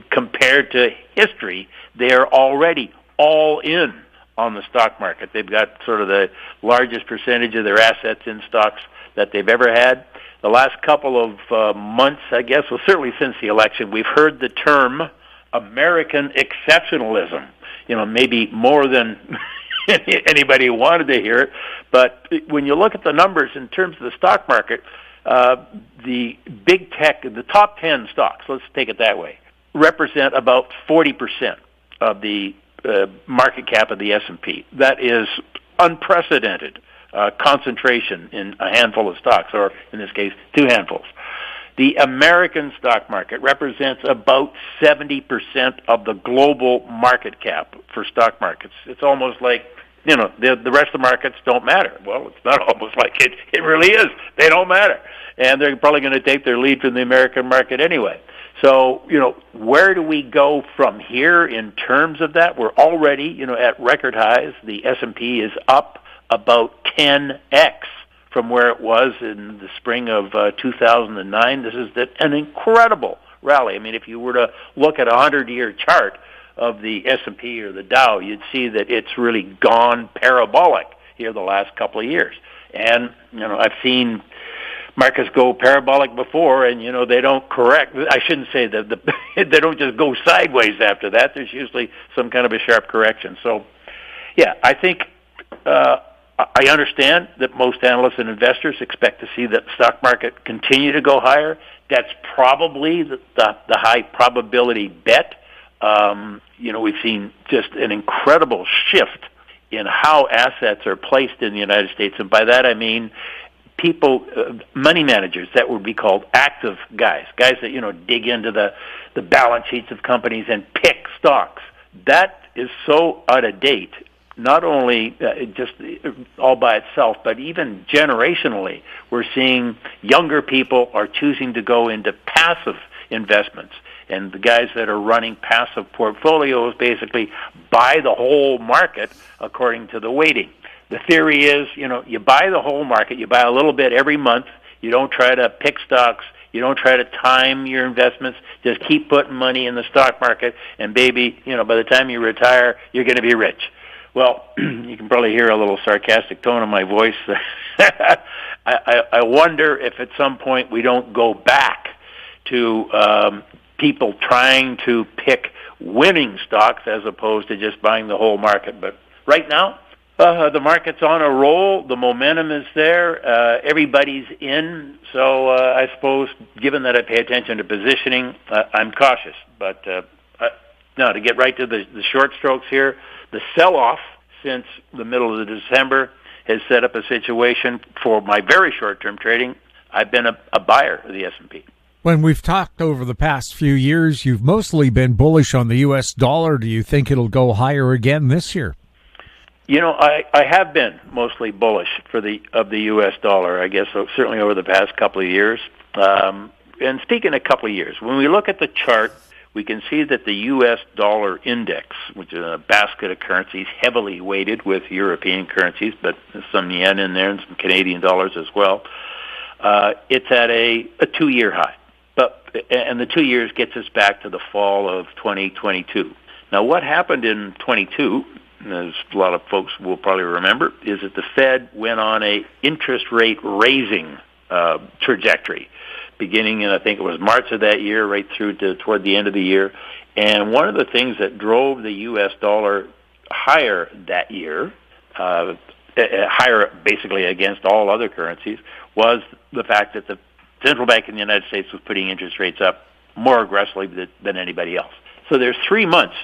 compared to history, they are already all in on the stock market. They've got sort of the largest percentage of their assets in stocks that they've ever had. The last couple of months, I guess, well, certainly since the election, we've heard the term American exceptionalism, maybe more than anybody wanted to hear it. But when you look at the numbers in terms of the stock market, the big tech, the top 10 stocks, let's take it that way, represent about 40% of the market cap of the S&P. That is unprecedented concentration in a handful of stocks, or in this case, two handfuls. The American stock market represents about 70% of the global market cap for stock markets. It's almost like, the rest of the markets don't matter. Well, it's not almost like it. It really is. They don't matter. And they're probably going to take their lead from the American market anyway. So, where do we go from here in terms of that? We're already, at record highs. The S&P is up about 10x from where it was in the spring of 2009. This is an incredible rally. I mean, if you were to look at a 100-year chart of the S&P or the Dow, you'd see that it's really gone parabolic here the last couple of years. And, I've seen markets go parabolic before, and, they don't correct. I shouldn't say that they don't just go sideways after that. There's usually some kind of a sharp correction. So, yeah, I think I understand that most analysts and investors expect to see the stock market continue to go higher. That's probably the high probability bet. We've seen just an incredible shift in how assets are placed in the United States, and by that I mean people, money managers that would be called active guys that dig into the balance sheets of companies and pick stocks. That is so out of date. Not only just all by itself, but even generationally, we're seeing younger people are choosing to go into passive investments. And the guys that are running passive portfolios basically buy the whole market according to the weighting. The theory is, you buy the whole market, you buy a little bit every month, you don't try to pick stocks, you don't try to time your investments, just keep putting money in the stock market, and baby, by the time you retire, you're going to be rich. Well, you can probably hear a little sarcastic tone in my voice. I wonder if at some point we don't go back to people trying to pick winning stocks as opposed to just buying the whole market. But right now, the market's on a roll. The momentum is there. Everybody's in. So I suppose, given that I pay attention to positioning, I'm cautious. But now, to get right to the short strokes here, the sell-off since the middle of December has set up a situation for my very short-term trading. I've been a buyer of the S&P. When we've talked over the past few years, you've mostly been bullish on the U.S. dollar. Do you think it'll go higher again this year? I have been mostly bullish of the U.S. dollar, I guess, certainly over the past couple of years. And speaking of a couple of years, when we look at the chart, we can see that the U.S. dollar index, which is a basket of currencies heavily weighted with European currencies, but there's some yen in there and some Canadian dollars as well, it's at a 2-year high. And the 2 years gets us back to the fall of 2022. Now, what happened in 22, as a lot of folks will probably remember, is that the Fed went on a interest rate raising trajectory, beginning in, I think it was March of that year, right through to toward the end of the year. And one of the things that drove the U.S. dollar higher that year, higher basically against all other currencies, was the fact that the central bank in the United States was putting interest rates up more aggressively than anybody else. So there's 3 months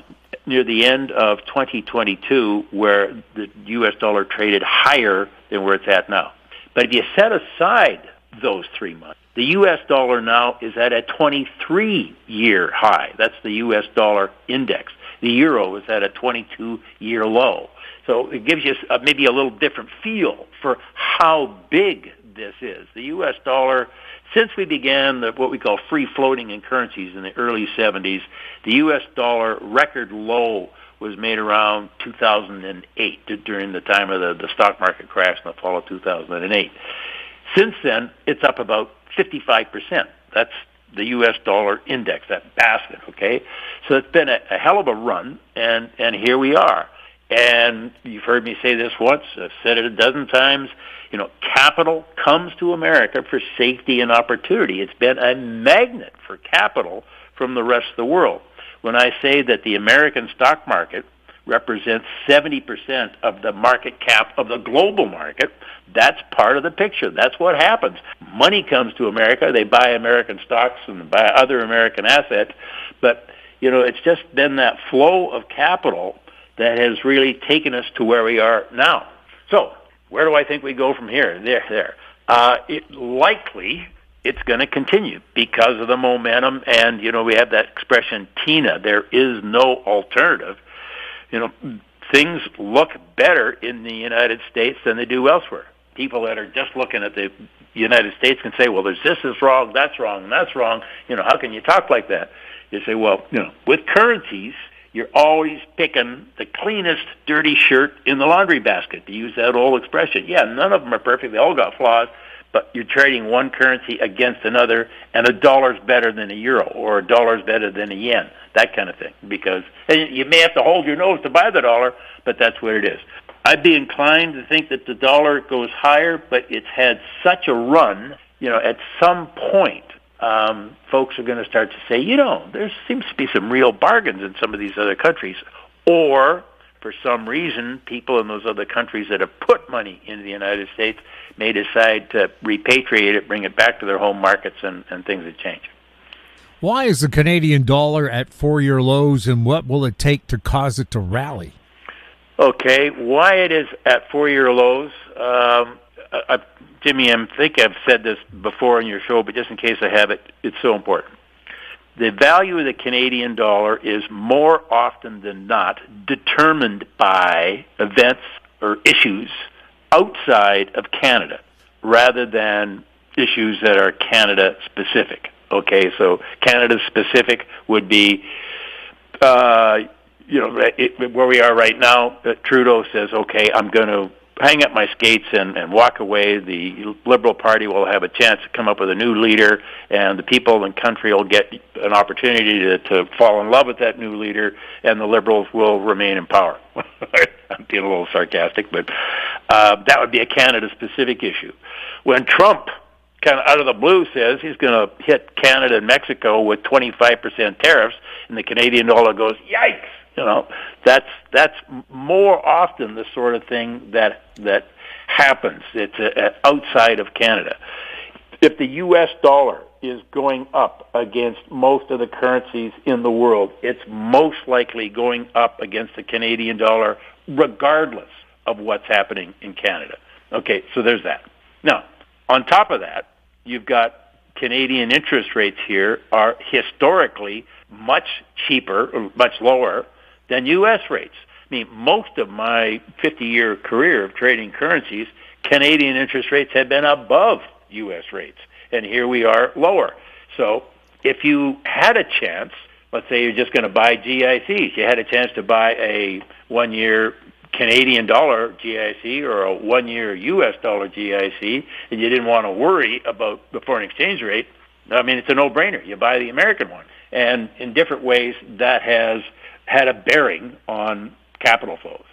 near the end of 2022 where the U.S. dollar traded higher than where it's at now. But if you set aside those 3 months, the U.S. dollar now is at a 23-year high. That's the U.S. dollar index. The euro is at a 22-year low. So it gives you maybe a little different feel for how big this is. The U.S. dollar, since we began what we call free floating in currencies in the early 70s, the U.S. dollar record low was made around 2008, during the time of the stock market crash in the fall of 2008. Since then, it's up about 55%. That's the U.S. dollar index, that basket, okay? So it's been a hell of a run, and here we are. And you've heard me say this once, I've said it a dozen times, capital comes to America for safety and opportunity. It's been a magnet for capital from the rest of the world. When I say that the American stock market represents 70% of the market cap of the global market, that's part of the picture. That's what happens. Money comes to America. They buy American stocks and buy other American assets. But, it's just been that flow of capital that has really taken us to where we are now. So, where do I think we go from here? There. Likely, it's going to continue because of the momentum. And, we have that expression, Tina, there is no alternative. Things look better in the United States than they do elsewhere. People that are just looking at the United States can say, well, this is wrong, that's wrong, and that's wrong. How can you talk like that? You say, well, with currencies, you're always picking the cleanest dirty shirt in the laundry basket, to use that old expression. Yeah, none of them are perfect. They all got flaws. but you're trading one currency against another, and a dollar's better than a euro, or a dollar's better than a yen, that kind of thing. Because and you may have to hold your nose to buy the dollar, but that's what it is. I'd be inclined to think that the dollar goes higher, but it's had such a run, at some point, folks are going to start to say, there seems to be some real bargains in some of these other countries. Or, for some reason, people in those other countries that have put money into the United States may decide to repatriate it, bring it back to their home markets, and things have changed. Why is the Canadian dollar at 4-year lows, and what will it take to cause it to rally? Okay, why it is at 4-year lows, Jimmy, I think I've said this before on your show, but just in case I haven't, it's so important. The value of the Canadian dollar is more often than not determined by events or issues outside of Canada rather than issues that are Canada-specific. Okay, so Canada-specific would be, where we are right now, Trudeau says, okay, I'm going to hang up my skates and walk away. The Liberal Party will have a chance to come up with a new leader, and the people in the country will get an opportunity to fall in love with that new leader, and the Liberals will remain in power. I'm being a little sarcastic, but that would be a Canada-specific issue. When Trump, kind of out of the blue, says he's going to hit Canada and Mexico with 25% tariffs, and the Canadian dollar goes, yikes! That's more often the sort of thing that happens. It's outside of Canada. If the U.S. dollar is going up against most of the currencies in the world, it's most likely going up against the Canadian dollar regardless of what's happening in Canada. Okay, so there's that. Now, on top of that, you've got Canadian interest rates here are historically much cheaper, or much lower than U.S. rates. I mean, most of my 50-year career of trading currencies, Canadian interest rates have been above U.S. rates, and here we are lower. So if you had a chance, let's say you're just going to buy GICs, you had a chance to buy a 1-year Canadian dollar GIC or a 1-year U.S. dollar GIC, and you didn't want to worry about the foreign exchange rate, I mean, it's a no-brainer. You buy the American one. And in different ways, that has had a bearing on capital flows.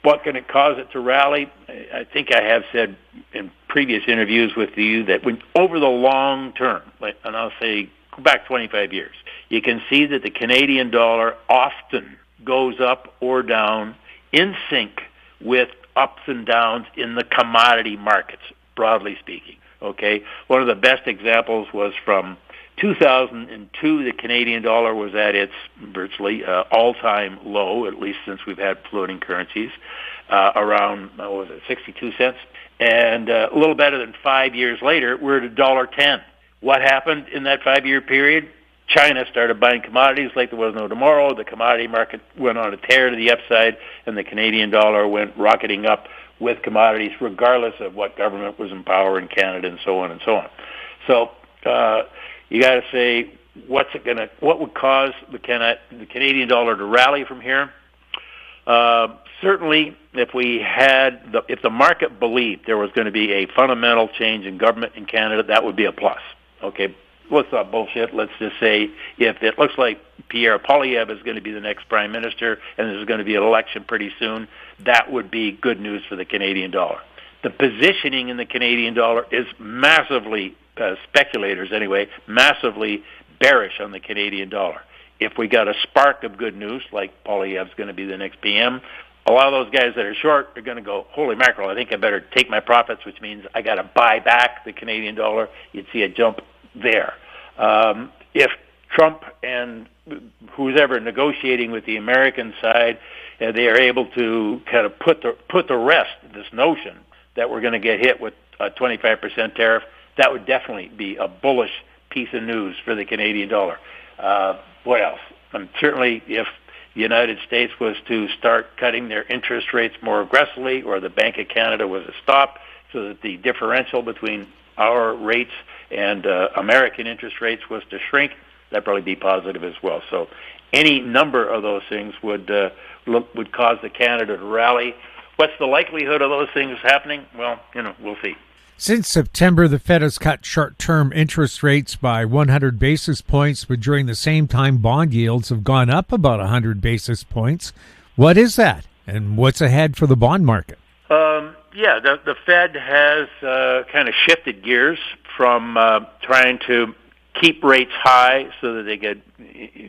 What can it cause it to rally? I think I have said in previous interviews with you that when over the long term, and I'll say go back 25 years, you can see that the Canadian dollar often goes up or down in sync with ups and downs in the commodity markets, broadly speaking. Okay, one of the best examples was from 2002. The Canadian dollar was at its virtually all-time low, at least since we've had floating currencies, around 62 cents, and a little better than 5 years later, we're at $1.10. What happened in that 5-year period? China started buying commodities like there was no tomorrow. The commodity market went on a tear to the upside, and the Canadian dollar went rocketing up with commodities, regardless of what government was in power in Canada, and so on and so on. So you got to say, what would cause the Canadian dollar to rally from here? Certainly, if the market believed there was going to be a fundamental change in government in Canada, that would be a plus. Okay, let's not bullshit. Let's just say if it looks like Pierre Poilievre is going to be the next prime minister and there's going to be an election pretty soon, that would be good news for the Canadian dollar. The positioning in the Canadian dollar is massively, speculators anyway, massively bearish on the Canadian dollar. If we got a spark of good news, like Poilievre's going to be the next PM, a lot of those guys that are short are going to go, holy mackerel, I think I better take my profits, which means I got to buy back the Canadian dollar. You'd see a jump there. If Trump and who's ever negotiating with the American side, they are able to kind of put the rest, this notion that we're going to get hit with a 25% tariff, that would definitely be a bullish piece of news for the Canadian dollar. What else? Certainly, if the United States was to start cutting their interest rates more aggressively, or the Bank of Canada was to stop, so that the differential between our rates and American interest rates was to shrink, that'd probably be positive as well. So any number of those things would cause the Canada to rally. What's the likelihood of those things happening? Well, we'll see. Since September, the Fed has cut short-term interest rates by 100 basis points, but during the same time, bond yields have gone up about 100 basis points. What is that, and what's ahead for the bond market? The Fed has kind of shifted gears from trying to keep rates high so that they could,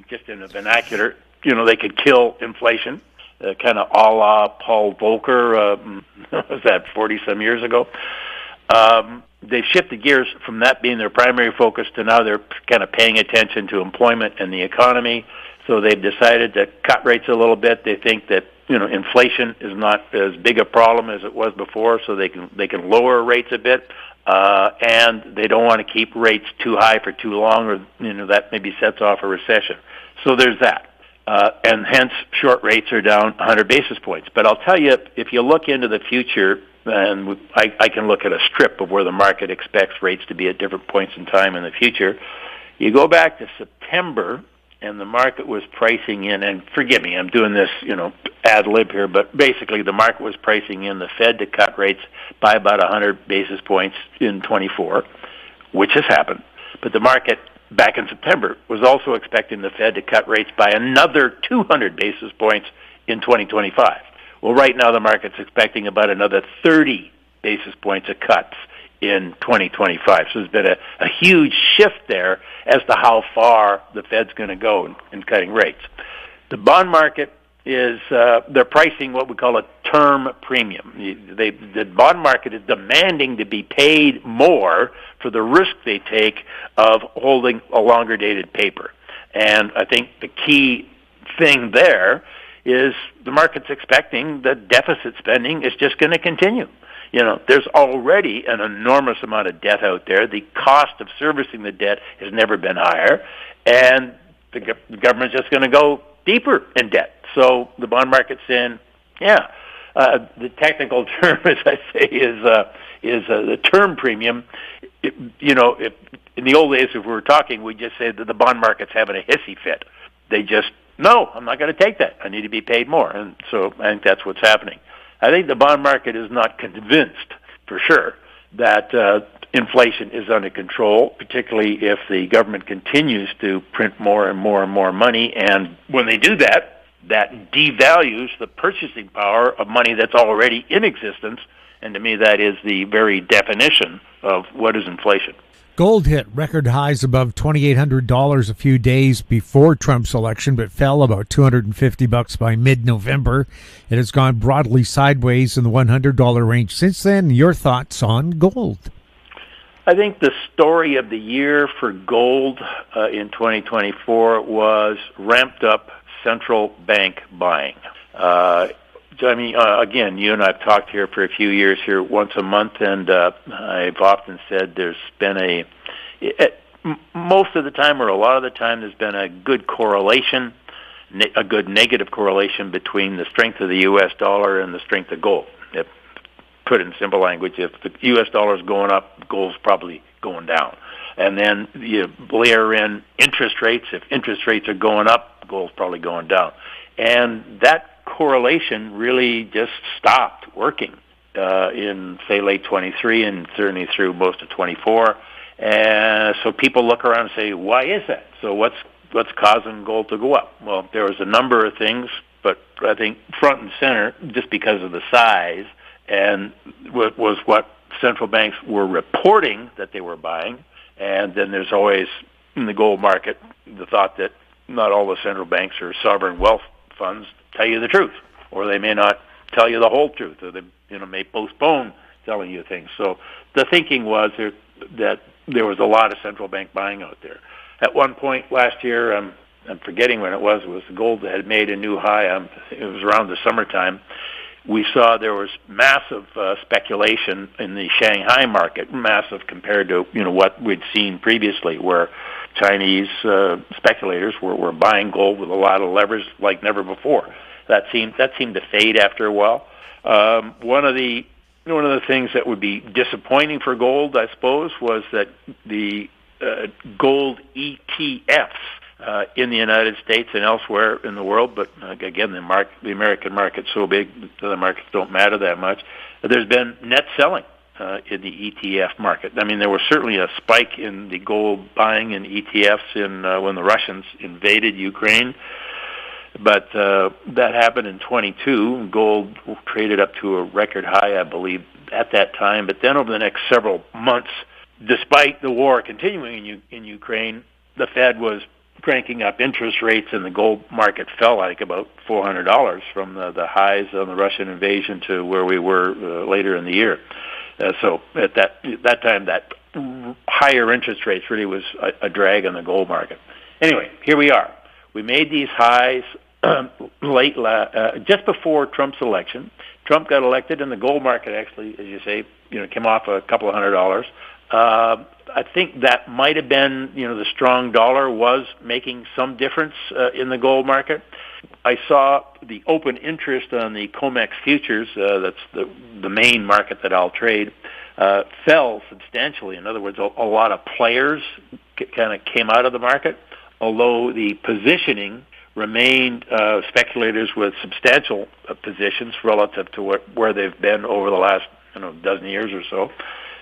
just in a vernacular, they could kill inflation, kind of a la Paul Volcker, was that 40-some years ago? They've shifted gears from that being their primary focus to now they're kind of paying attention to employment and the economy. So they've decided to cut rates a little bit. They think that inflation is not as big a problem as it was before, so they can lower rates a bit, and they don't want to keep rates too high for too long, or that maybe sets off a recession. So there's that. And hence, short rates are down 100 basis points. But I'll tell you, if you look into the future, and I can look at a strip of where the market expects rates to be at different points in time in the future, you go back to September, and the market was pricing in, and forgive me, I'm doing this, ad lib here, but basically the market was pricing in the Fed to cut rates by about 100 basis points in 24, which has happened. But the market back in September was also expecting the Fed to cut rates by another 200 basis points in 2025. Well, right now the market's expecting about another 30 basis points of cuts in 2025. So there's been a huge shift there as to how far the Fed's going to go in cutting rates. The bond market is, they're pricing what we call a term premium. The bond market is demanding to be paid more for the risk they take of holding a longer dated paper. And I think the key thing there is the market's expecting that deficit spending is just going to continue. There's already an enormous amount of debt out there. The cost of servicing the debt has never been higher, and the government's just going to go deeper in debt. So the bond market's saying, the technical term, as I say, is the term premium. If in the old days, if we were talking, we'd just say that the bond market's having a hissy fit. They just, no, I'm not going to take that. I need to be paid more. And so I think that's what's happening. I think the bond market is not convinced, for sure, that inflation is under control, particularly if the government continues to print more and more and more money. And when they do that, that devalues the purchasing power of money that's already in existence. And to me, that is the very definition of what is inflation. Gold hit record highs above $2,800 a few days before Trump's election, but fell about $250 by mid-November. It has gone broadly sideways in the $100 range since then. Your thoughts on gold? I think the story of the year for gold in 2024 was ramped up central bank buying. Again, you and I have talked here for a few years here once a month, and I've often said there's been most of the time or a lot of the time there's been a good correlation, a good negative correlation between the strength of the U.S. dollar and the strength of gold. Put it in simple language, if the U.S. dollar is going up, gold's probably going down. And then you layer in interest rates. If interest rates are going up, gold's probably going down. And that correlation really just stopped working in, say, late 23 and certainly through most of 24. And so people look around and say, why is that? So what's causing gold to go up? Well, there was a number of things, but I think front and center, just because of the size, and was what central banks were reporting that they were buying. And then there's always, in the gold market, the thought that not all the central banks or sovereign wealth funds tell you the truth, or they may not tell you the whole truth, or they may postpone telling you things. So the thinking was that there was a lot of central bank buying out there. At one point last year, I'm forgetting when it was gold that had made a new high. It was around the summertime. We saw there was massive speculation in the Shanghai market, massive compared to what we'd seen previously, where Chinese speculators were buying gold with a lot of leverage like never before. That seemed to fade after a while. One of the things that would be disappointing for gold, I suppose, was that the gold ETFs in the United States and elsewhere in the world, but again, the American market's so big, the other markets don't matter that much. There's been net selling in the ETF market. I mean, there was certainly a spike in the gold buying in ETFs when the Russians invaded Ukraine, but that happened in 22. Gold traded up to a record high, I believe, at that time. But then over the next several months, despite the war continuing in Ukraine, the Fed was cranking up interest rates, and the gold market fell like about $400 from the highs on the Russian invasion to where we were later in the year. So at that time, that higher interest rates really was a drag on the gold market. Anyway, here we are. We made these highs just before Trump's election. Trump got elected, and the gold market actually, as you say, came off a couple of $100. I think that might have been, the strong dollar was making some difference in the gold market. I saw the open interest on the COMEX futures, that's the main market that I'll trade, fell substantially. In other words, a lot of players kind of came out of the market, although the positioning remained speculators with substantial positions relative to where they've been over the last dozen years or so.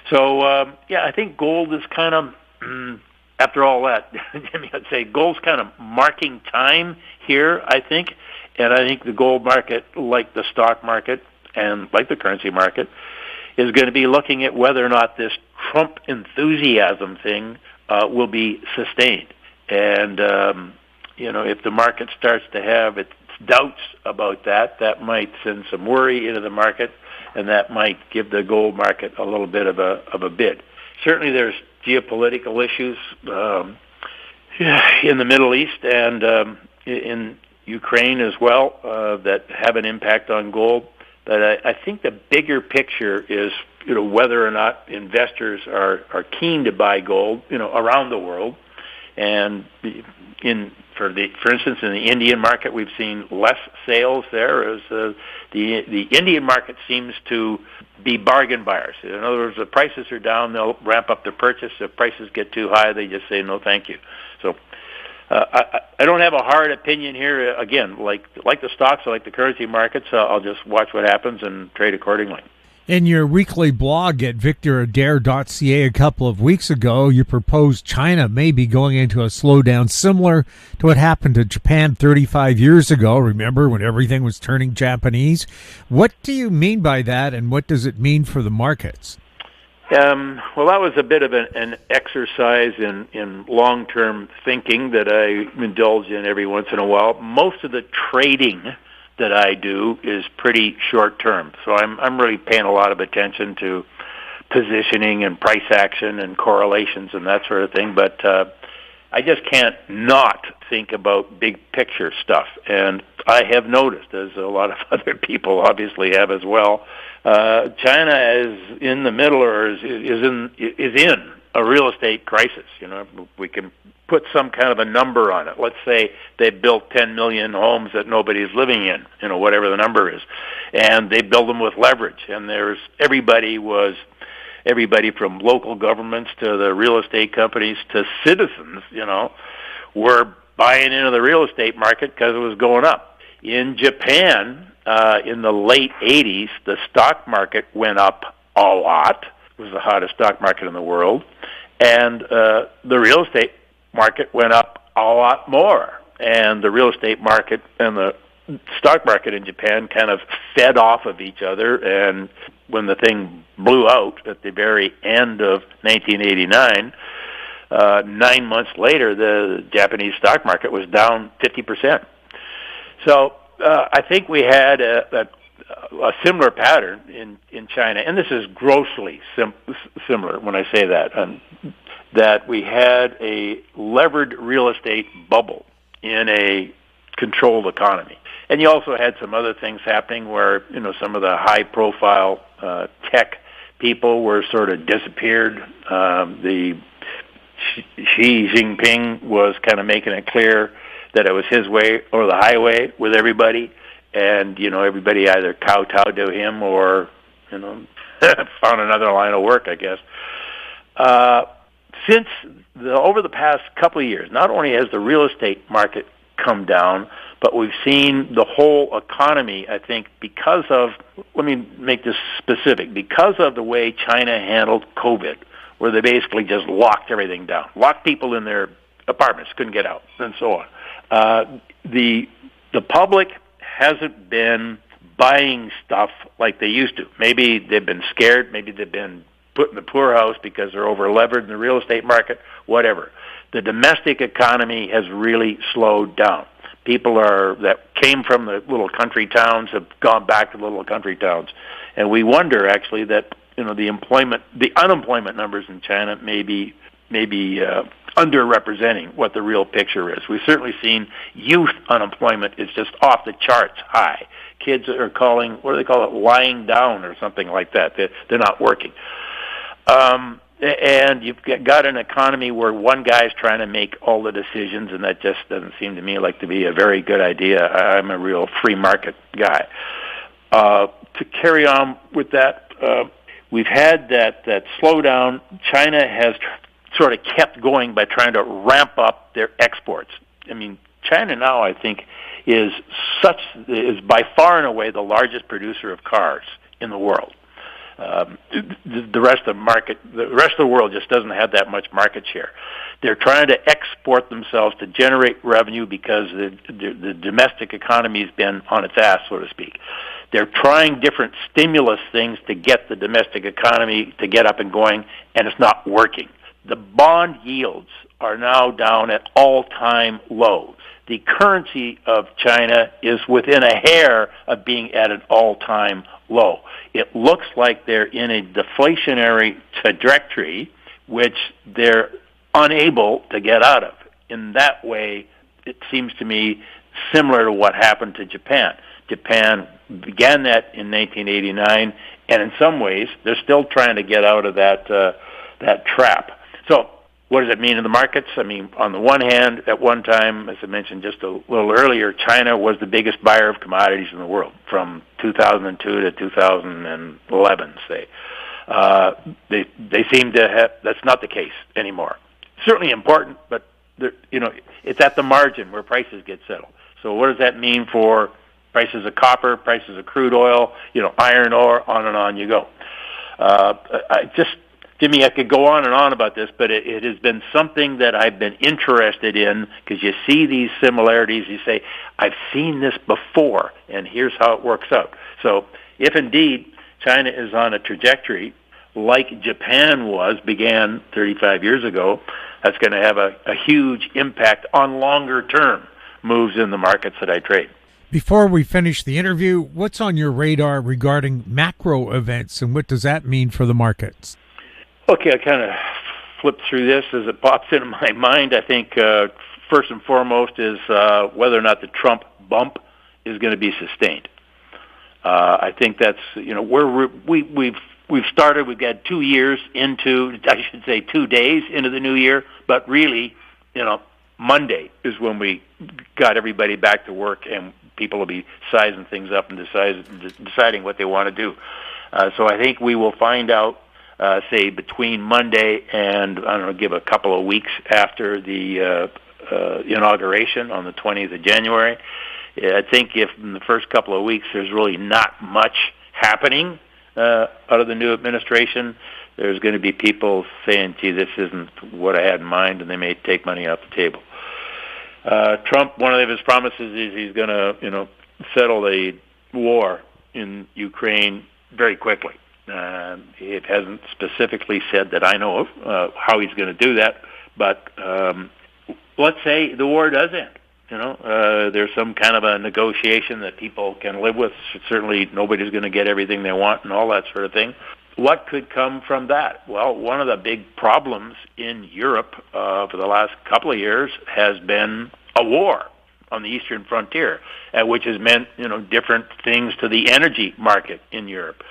So, I think gold is kind of, after all that, Jimmy, I'd say gold's kind of marking time here, I think. And I think the gold market, like the stock market and like the currency market, is going to be looking at whether or not this Trump enthusiasm thing will be sustained. And, if the market starts to have its doubts about that might send some worry into the market, and that might give the gold market a little bit of a bid. Certainly there's geopolitical issues in the Middle East and in Ukraine as well that have an impact on gold. But I think the bigger picture is whether or not investors are keen to buy gold around the world. And for instance, in the Indian market, we've seen less sales there as the Indian market seems to be bargain buyers. In other words, if prices are down, they'll ramp up their purchase. If prices get too high, they just say no, thank you. So I don't have a hard opinion here. Again, like the stocks, like the currency markets, I'll just watch what happens and trade accordingly. In your weekly blog at Adair.ca a couple of weeks ago, you proposed China may be going into a slowdown similar to what happened to Japan 35 years ago, remember, when everything was turning Japanese. What do you mean by that, and what does it mean for the markets? Well, that was a bit of an exercise in long-term thinking that I indulge in every once in a while. Most of the trading that I do is pretty short term. So I'm really paying a lot of attention to positioning and price action and correlations and that sort of thing. But I just can't not think about big picture stuff. And I have noticed, as a lot of other people obviously have as well, China is in the middle or is in a real estate crisis. We can put some kind of a number on it. Let's say they built 10 million homes that nobody's living in, whatever the number is. And they build them with leverage. And everybody from local governments to the real estate companies to citizens, were buying into the real estate market because it was going up. In Japan, in the late 80s, the stock market went up a lot. It was the hottest stock market in the world. And the real estate market went up a lot more, and the real estate market and the stock market in Japan kind of fed off of each other. And when the thing blew out at the very end of 1989, 9 months later, the Japanese stock market was down 50%. So I think we had a similar pattern in China, and this is grossly similar when I say that. That we had a levered real estate bubble in a controlled economy. And you also had some other things happening where, some of the high-profile tech people were sort of disappeared. The Xi Jinping was kind of making it clear that it was his way or the highway with everybody. And, everybody either kowtowed to him or, found another line of work, I guess. Over the past couple of years, not only has the real estate market come down, But we've seen the whole economy, I think, because of, let me make this specific, because of the way China handled COVID, where they basically just locked everything down, locked people in their apartments, couldn't get out, and so on. The public hasn't been buying stuff like they used to. Maybe they've been scared, maybe they've been put in the poorhouse because they're over-levered in the real estate market, whatever. The domestic economy has really slowed down. People that came from the little country towns have gone back to the little country towns. And we wonder, actually, that the unemployment numbers in China may be underrepresenting what the real picture is. We've certainly seen youth unemployment is just off the charts high. Kids are calling, what do they call it, lying down or something like that. They're not working. And you've got an economy where one guy's trying to make all the decisions, and that just doesn't seem to me like to be a very good idea. I'm a real free market guy. To carry on with that, we've had that slowdown. China has sort of kept going by trying to ramp up their exports. I mean, China now, I think, is by far and away the largest producer of cars in the world. The rest of the world just doesn't have that much market share. They're trying to export themselves to generate revenue because the domestic economy has been on its ass, so to speak. They're trying different stimulus things to get the domestic economy to get up and going, and it's not working. The bond yields are now down at all-time lows. The currency of China is within a hair of being at an all-time low. It looks like they're in a deflationary trajectory, which they're unable to get out of. In that way, it seems to me similar to what happened to Japan. Japan began that in 1989, and in some ways, they're still trying to get out of that trap. So, what does it mean in the markets? I mean, on the one hand, at one time, as I mentioned just a little earlier, China was the biggest buyer of commodities in the world from 2002 to 2011, say. They seem to have, that's not the case anymore. Certainly important, but it's at the margin where prices get settled. So what does that mean for prices of copper, prices of crude oil, iron ore, on and on you go. Jimmy, I could go on and on about this, but it has been something that I've been interested in because you see these similarities. You say, I've seen this before, and here's how it works out. So if indeed China is on a trajectory like Japan began 35 years ago, that's going to have a huge impact on longer-term moves in the markets that I trade. Before we finish the interview, what's on your radar regarding macro events, and what does that mean for the markets? Okay, I kind of flipped through this as it pops into my mind. I think first and foremost is whether or not the Trump bump is going to be sustained. I think that's we've started. We've got 2 years into, I should say 2 days into the new year, but really, Monday is when we got everybody back to work, and people will be sizing things up and deciding what they want to do. So I think we will find out. Say between Monday and, give a couple of weeks after the inauguration on the 20th of January. I think if in the first couple of weeks there's really not much happening out of the new administration, there's going to be people saying, gee, this isn't what I had in mind, and they may take money off the table. Trump, one of his promises is he's going to, settle the war in Ukraine very quickly. It hasn't specifically said that I know of how he's going to do that, but let's say the war does end. There's some kind of a negotiation that people can live with. Certainly nobody's going to get everything they want and all that sort of thing. What could come from that? Well, one of the big problems in Europe for the last couple of years has been a war on the eastern frontier, which has meant, different things to the energy market in Europe.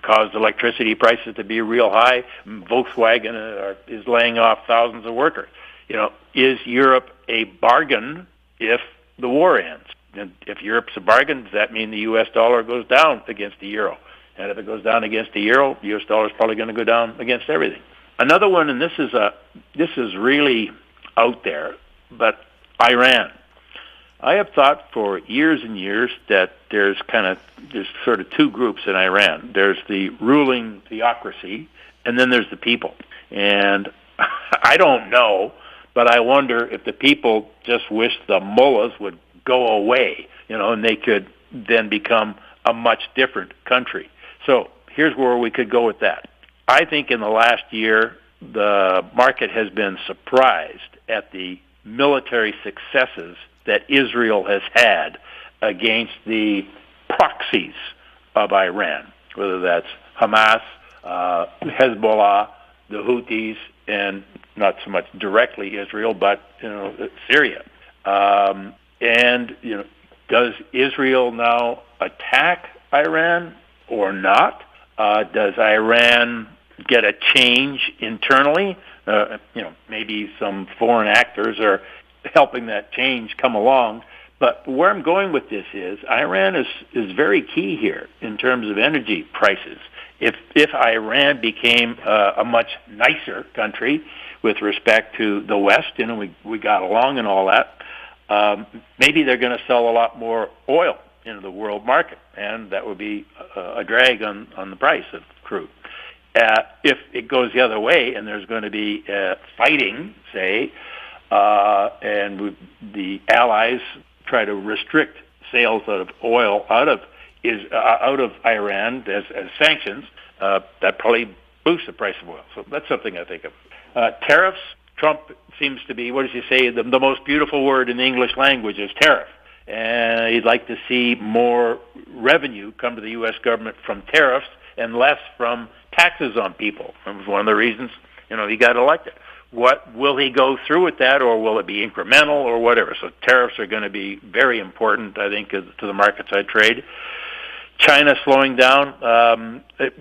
Caused electricity prices to be real high. Volkswagen is laying off thousands of workers. Is Europe a bargain if the war ends? And if Europe's a bargain, does that mean the U.S. dollar goes down against the euro? And if it goes down against the euro, the U.S. dollar is probably going to go down against everything. Another one, and this is really out there, but Iran. I have thought for years and years that there's sort of two groups in Iran. There's the ruling theocracy, and then there's the people. And I don't know, but I wonder if the people just wish the mullahs would go away, and they could then become a much different country. So here's where we could go with that. I think in the last year, the market has been surprised at the military successes that Israel has had against the proxies of Iran, whether that's Hamas, Hezbollah, the Houthis, and not so much directly Israel, but Syria. Does Israel now attack Iran or not? Does Iran get a change internally? Maybe some foreign actors are helping that change come along. But where I'm going with this is Iran is very key here in terms of energy prices. If Iran became a much nicer country with respect to the West, we got along and all that, maybe they're going to sell a lot more oil into the world market, and that would be a drag on the price of crude. If it goes the other way and there's going to be fighting, say, and the Allies try to restrict sales of oil out of Iran as sanctions, that probably boosts the price of oil. So that's something I think of. Tariffs, Trump seems to be, what does he say, the most beautiful word in the English language is tariff. And he'd like to see more revenue come to the U.S. government from tariffs and less from taxes on people. That was one of the reasons, he got elected. What will he go through with that, or will it be incremental or whatever? So tariffs are going to be very important, I think, to the markets I trade. China slowing down.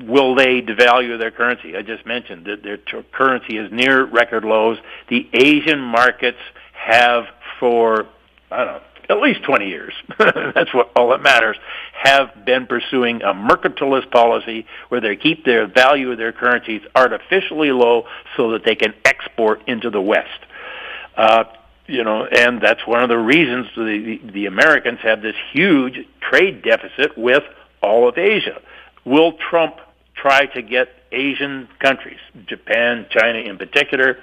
Will they devalue their currency? I just mentioned that their currency is near record lows. The Asian markets have for, at least 20 years, that's all that matters, have been pursuing a mercantilist policy where they keep their value of their currencies artificially low so that they can export into the West. And that's one of the reasons the Americans have this huge trade deficit with all of Asia. Will Trump try to get Asian countries, Japan, China in particular,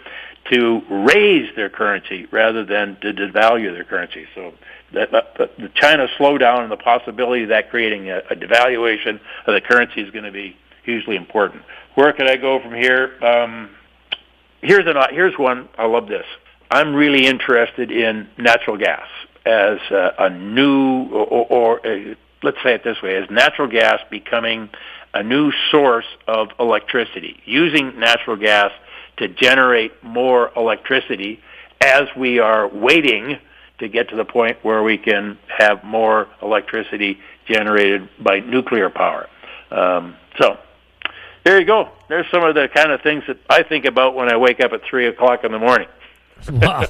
to raise their currency rather than to devalue their currency? So the China slowdown and the possibility of that creating a devaluation of the currency is going to be hugely important. Where could I go from here? Here's one. I love this. I'm really interested in natural gas as a new, let's say it this way, as natural gas becoming a new source of electricity, using natural gas to generate more electricity as we are waiting to get to the point where we can have more electricity generated by nuclear power. So there you go. There's some of the kind of things that I think about when I wake up at 3 o'clock in the morning. Wow.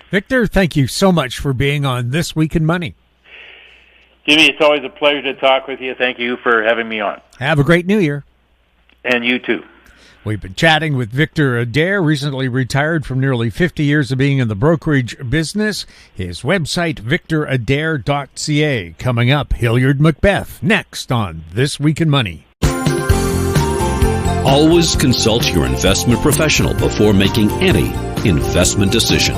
Victor, thank you so much for being on This Week in Money. Jimmy, it's always a pleasure to talk with you. Thank you for having me on. Have a great New Year. And you too. We've been chatting with Victor Adair, recently retired from nearly 50 years of being in the brokerage business. His website, victoradair.ca. Coming up, Hiliard MacBeth, next on This Week in Money. Always consult your investment professional before making any investment decision.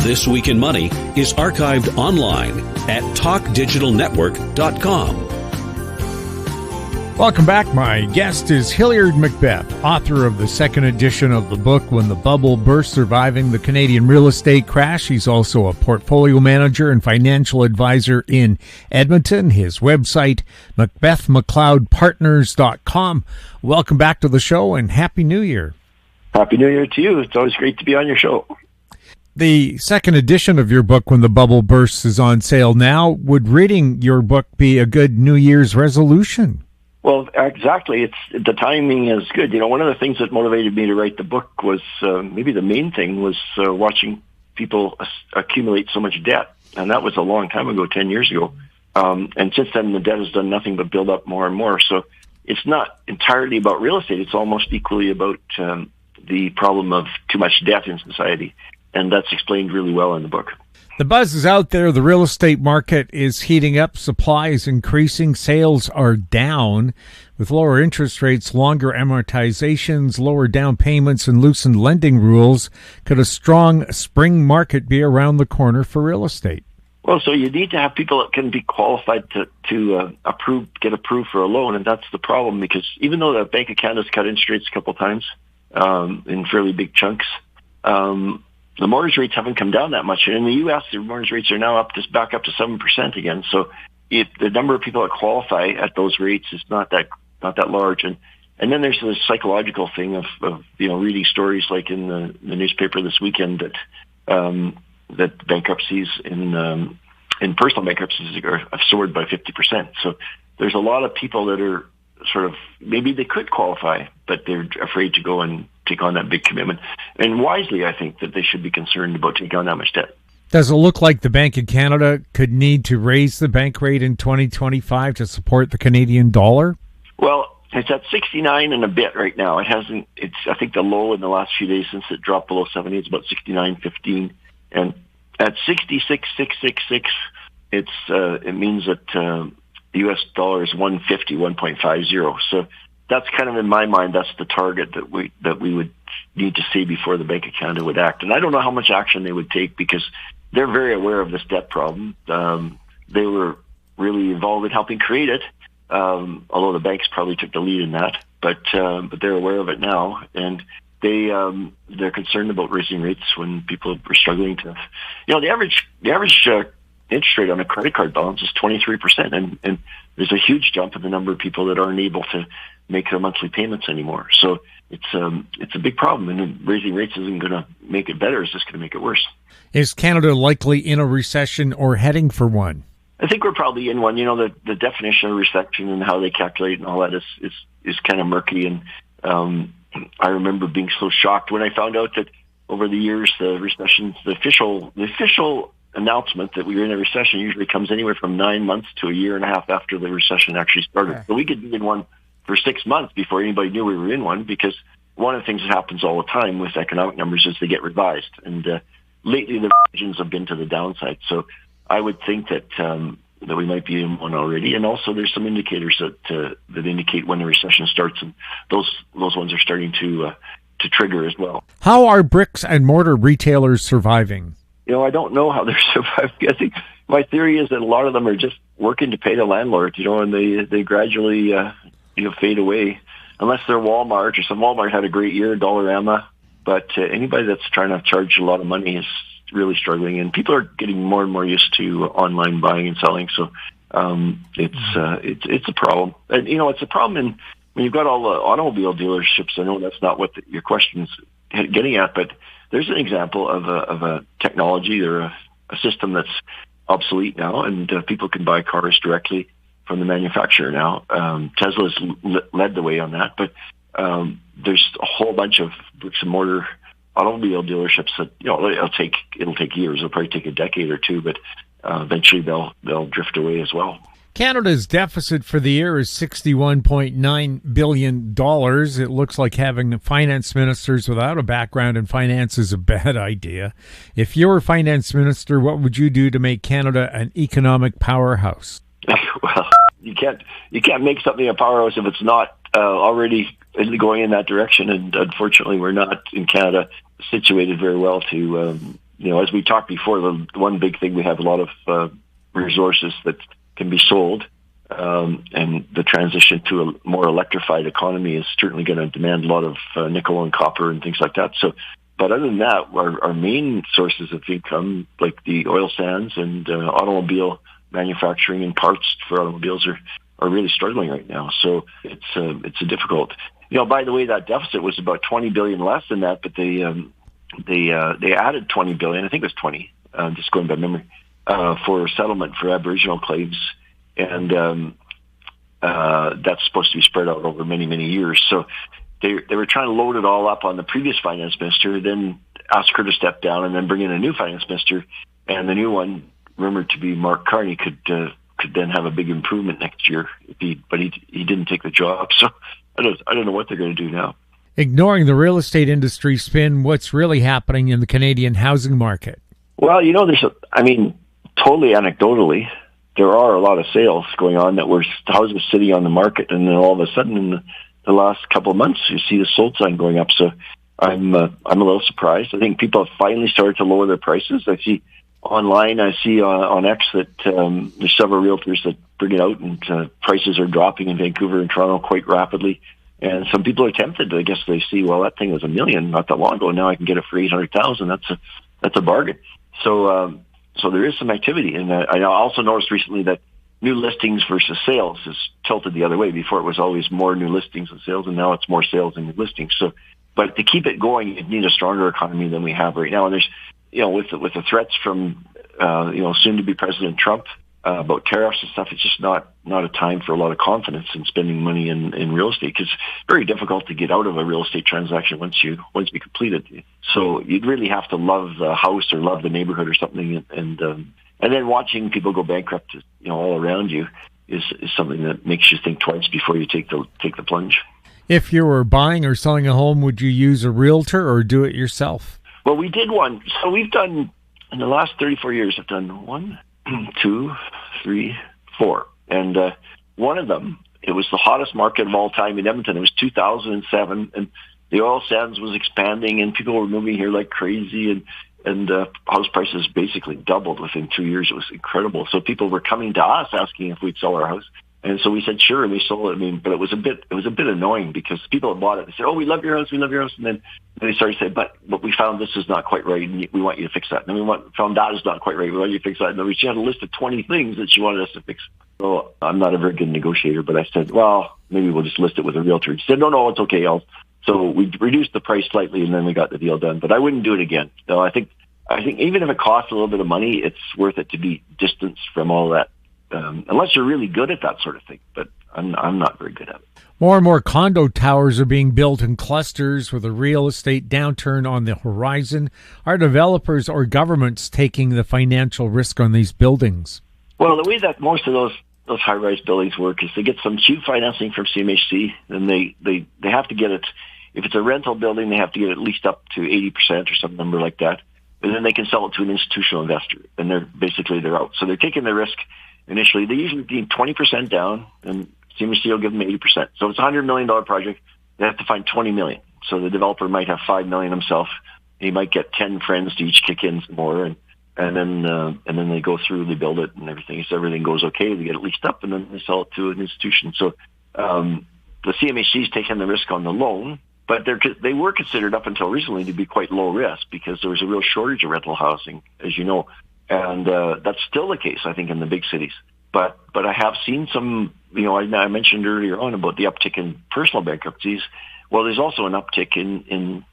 This Week in Money is archived online at talkdigitalnetwork.com. Welcome back. My guest is Hiliard MacBeth, author of the second edition of the book, When the Bubble Burst, Surviving the Canadian Real Estate Crash. He's also a portfolio manager and financial advisor in Edmonton. His website, MacBeth.Partners.com. Welcome back to the show and Happy New Year. Happy New Year to you. It's always great to be on your show. The second edition of your book, When the Bubble Bursts, is on sale now. Would reading your book be a good New Year's resolution? Well, exactly. The timing is good. One of the things that motivated me to write the book was maybe the main thing was watching people accumulate so much debt. And that was a long time ago, 10 years ago. And since then, the debt has done nothing but build up more and more. So it's not entirely about real estate. It's almost equally about the problem of too much debt in society, and that's explained really well in the book. The buzz is out there. The real estate market is heating up. Supply is increasing. Sales are down. With lower interest rates, longer amortizations, lower down payments, and loosened lending rules, could a strong spring market be around the corner for real estate? Well, so you need to have people that can be qualified to get approved for a loan, and that's the problem, because even though the Bank of Canada's cut interest rates a couple of times in fairly big chunks, the mortgage rates haven't come down that much. And in the U.S., the mortgage rates are now back up to 7% again. So if the number of people that qualify at those rates is not that large, and then there's the psychological thing of reading stories like in the newspaper this weekend that bankruptcies in personal bankruptcies have soared by 50%. So there's a lot of people that are sort of, maybe they could qualify, but they're afraid to go and take on that big commitment. And wisely, I think that they should be concerned about taking on that much debt. Does it look like the Bank of Canada could need to raise the bank rate in 2025 to support the Canadian dollar? Well, it's at 69 and a bit right now. It hasn't. It's, I think, the low in the last few days since it dropped below 70. It's about 69.15, and at 66.666, it means that the U.S. dollar is 1.50. So that's kind of, in my mind, that's the target that we would need to see before the Bank of Canada would act. And I don't know how much action they would take, because they're very aware of this debt problem. They were really involved in helping create it, although the banks probably took the lead in that. But they're aware of it now, and they're concerned about raising rates when people are struggling to. The average interest rate on a credit card balance is 23%, and there's a huge jump in the number of people that aren't able to make their monthly payments anymore. So it's a big problem, and raising rates isn't going to make it better. It's just going to make it worse. Is Canada likely in a recession or heading for one? I think we're probably in one. The definition of recession and how they calculate and all that is kind of murky. And I remember being so shocked when I found out that over the years, the recession, the official announcement that we were in a recession usually comes anywhere from 9 months to a year and a half after the recession actually started. Yeah. So we could be in one for 6 months before anybody knew we were in one, because one of the things that happens all the time with economic numbers is they get revised. And lately the revisions have been to the downside. So I would think that we might be in one already. And also there's some indicators that indicate when the recession starts, and those ones are starting to trigger as well. How are bricks and mortar retailers surviving? I don't know how they're surviving. I think my theory is that a lot of them are just working to pay the landlord, and they gradually fade away, unless they're Walmart or some. Walmart had a great year, Dollarama, but anybody that's trying to charge a lot of money is really struggling, and people are getting more and more used to online buying and selling. So it's a problem, and it's a problem when you've got all the automobile dealerships. I know that's not what your question's getting at, but there's an example of a technology or a system that's obsolete now, and people can buy cars directly from the manufacturer now. Tesla's led the way on that, but there's a whole bunch of bricks and mortar automobile dealerships that it'll take years. It'll probably take a decade or two, but eventually they'll drift away as well. Canada's deficit for the year is $61.9 billion. It looks like having finance ministers without a background in finance is a bad idea. If you were finance minister, what would you do to make Canada an economic powerhouse? Well, you can't make something a powerhouse if it's not already going in that direction. And unfortunately, we're not in Canada situated very well to, as we talked before, the one big thing, we have a lot of resources that can be sold, and the transition to a more electrified economy is certainly going to demand a lot of nickel and copper and things like that. So, but other than that, our main sources of income, like the oil sands and automobile manufacturing and parts for automobiles, are really struggling right now. So it's a difficult. By the way, that deficit was about $20 billion less than that, but they added $20 billion. I think it was 20. Just going by memory. For settlement for Aboriginal claims, and that's supposed to be spread out over many, many years. So they were trying to load it all up on the previous finance minister, then ask her to step down, and then bring in a new finance minister, and the new one, rumored to be Mark Carney, could then have a big improvement next year. But he didn't take the job, so I don't know what they're going to do now. Ignoring the real estate industry spin, what's really happening in the Canadian housing market? Well, totally anecdotally, there are a lot of sales going on that were houses sitting on the market, and then all of a sudden in the last couple of months, you see the sold sign going up. So I'm a little surprised. I think people have finally started to lower their prices. I see online, on X that there's several realtors that bring it out, and prices are dropping in Vancouver and Toronto quite rapidly. And some people are tempted. I guess they see, well, that thing was $1 million not that long ago. Now I can get it for $800,000. That's a bargain. So there is some activity. And I also noticed recently that new listings versus sales is tilted the other way. Before it was always more new listings than sales, and now it's more sales than new listings. So, but to keep it going, you need a stronger economy than we have right now. And there's, with the threats from, soon to be President Trump, about tariffs and stuff, it's just not a time for a lot of confidence in spending money in real estate, because it's very difficult to get out of a real estate transaction once you complete it. So you'd really have to love the house or love the neighborhood or something, and then watching people go bankrupt, all around you is something that makes you think twice before you take the plunge. If you were buying or selling a home, would you use a realtor or do it yourself? Well, we did one. So we've done, in the last 34 years, I've done 1, 2, 3, 4. And one of them, it was the hottest market of all time in Edmonton. It was 2007, and the oil sands was expanding, and people were moving here like crazy, and house prices basically doubled within 2 years. It was incredible. So people were coming to us asking if we'd sell our house. And so we said, sure, and we sold it. But it was a bit annoying, because people had bought it. They said, oh, we love your house. And then they started saying, but we found this is not quite right, and we want you to fix that. And then we found that is not quite right. We want you to fix that. And then she had a list of 20 things that she wanted us to fix. So I'm not a very good negotiator, but I said, well, maybe we'll just list it with a realtor. She said, no, it's okay. So we reduced the price slightly, and then we got the deal done. But I wouldn't do it again. No, I think even if it costs a little bit of money, it's worth it to be distanced from all that. Unless you're really good at that sort of thing, but I'm not very good at it. More and more condo towers are being built in clusters with a real estate downturn on the horizon. Are developers or governments taking the financial risk on these buildings? Well, the way that most of those high-rise buildings work is they get some cheap financing from CMHC, and they have to get it. If it's a rental building, they have to get at least up to 80% or some number like that, and then they can sell it to an institutional investor, and they're out. So they're taking the risk. Initially, they usually need 20% down, and CMHC will give them 80%. So if it's a $100 million project, they have to find $20 million. So the developer might have $5 million himself. He might get 10 friends to each kick in some more, and then they go through, they build it and everything. So everything goes okay, they get it leased up, and then they sell it to an institution. So the CMHC is taking the risk on the loan, but they were considered up until recently to be quite low risk, because there was a real shortage of rental housing, as you know. And that's still the case, I think, in the big cities. But I have seen some, I mentioned earlier on about the uptick in personal bankruptcies. Well, there's also an uptick in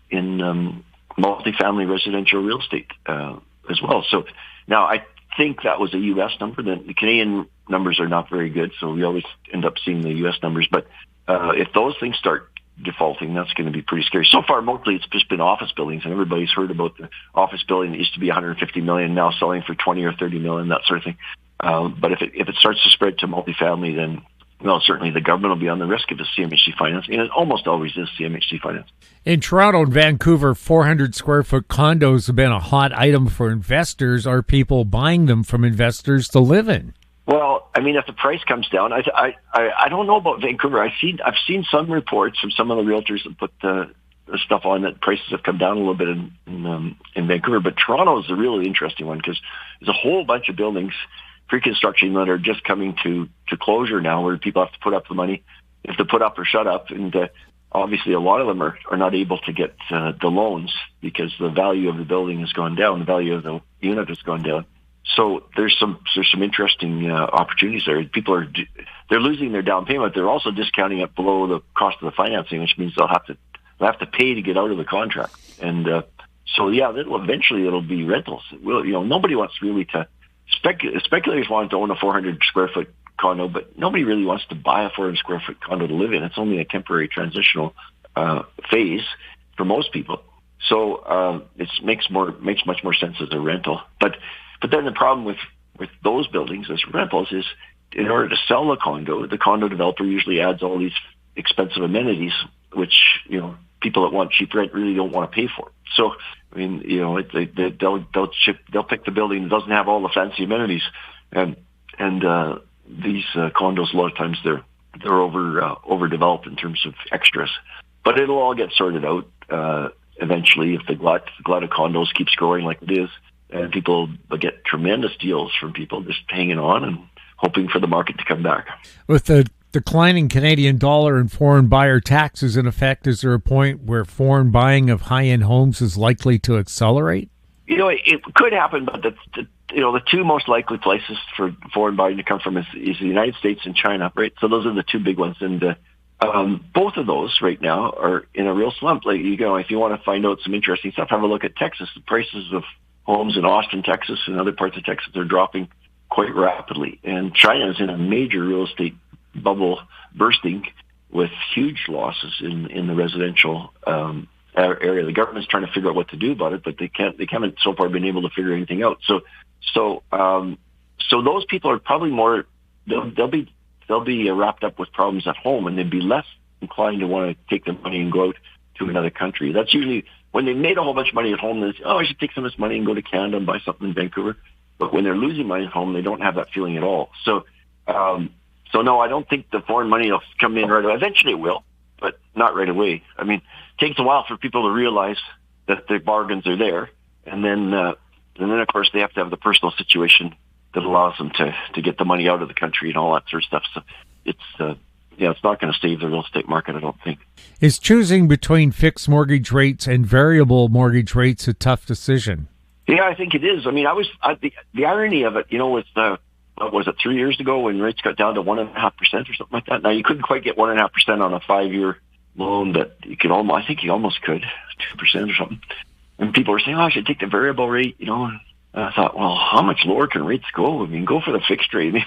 multifamily residential real estate as well. So now I think that was a U.S. number. The Canadian numbers are not very good, so we always end up seeing the U.S. numbers. But if those things start defaulting, that's going to be pretty scary. So far, mostly it's just been office buildings, and everybody's heard about the office building that used to be $150 million, now selling for $20 or $30 million, that sort of thing. But if it starts to spread to multifamily, then certainly the government will be on the risk of the CMHC financing, and it almost always is CMHC financing. In Toronto and Vancouver, 400 square foot condos have been a hot item for investors. Are people buying them from investors to live in? Well, if the price comes down, I don't know about Vancouver. I've seen some reports from some of the realtors that put the stuff on that prices have come down a little bit in Vancouver. But Toronto is a really interesting one, because there's a whole bunch of buildings, pre-construction, that are just coming to closure now, where people have to put up the money. They have to put up or shut up, and obviously a lot of them are not able to get the loans, because the value of the building has gone down, the value of the unit has gone down. So there's some interesting opportunities there. People they're losing their down payment. They're also discounting it below the cost of the financing, which means they'll have to pay to get out of the contract. And eventually it'll be rentals. Nobody wants really to speculators want to own a 400 square foot condo, but nobody really wants to buy a 400 square foot condo to live in. It's only a temporary transitional phase for most people. So it makes much more sense as a rental. But then the problem with those buildings as rentals is, in order to sell the condo developer usually adds all these expensive amenities, which people that want cheap rent really don't want to pay for it. So, I mean, you know, they'll pick the building that doesn't have all the fancy amenities, and these condos, a lot of times they're overdeveloped in terms of extras. But it'll all get sorted out eventually if the glut of condos keeps growing like it is, and people will get tremendous deals from people just hanging on and hoping for the market to come back. With the declining Canadian dollar and foreign buyer taxes in effect, is there a point where foreign buying of high-end homes is likely to accelerate? You know, it could happen, but the two most likely places for foreign buying to come from is the United States and China, right? So those are the two big ones, and both of those right now are in a real slump. Like, you know, if you want to find out some interesting stuff, have a look at Texas. The prices of homes in Austin, Texas, and other parts of Texas are dropping quite rapidly, and China is in a major real estate bubble bursting with huge losses in the residential area. The government's trying to figure out what to do about it, but they haven't so far been able to figure anything out. So those people are probably more, they'll be wrapped up with problems at home, and they'd be less inclined to want to take their money and go out to another country. That's usually when they made a whole bunch of money at home. They say, "Oh, I should take some of this money and go to Canada and buy something in Vancouver." But when they're losing money at home, they don't have that feeling at all. So no, I don't think the foreign money will come in right away. Eventually it will, but not right away. I mean, it takes a while for people to realize that the bargains are there, and then of course they have to have the personal situation that allows them to get the money out of the country and all that sort of stuff. So it's not going to save the real estate market, I don't think. Is choosing between fixed mortgage rates and variable mortgage rates a tough decision? Yeah, I think it is. I mean, the irony of it, you know, with what was it, 3 years ago when rates got down to 1.5% or something like that. Now, you couldn't quite get 1.5% on a 5-year loan, but I think you almost could, 2% or something. And people were saying, "Oh, I should take the variable rate," you know. And I thought, well, how much lower can rates go? I mean, go for the fixed rate. I mean,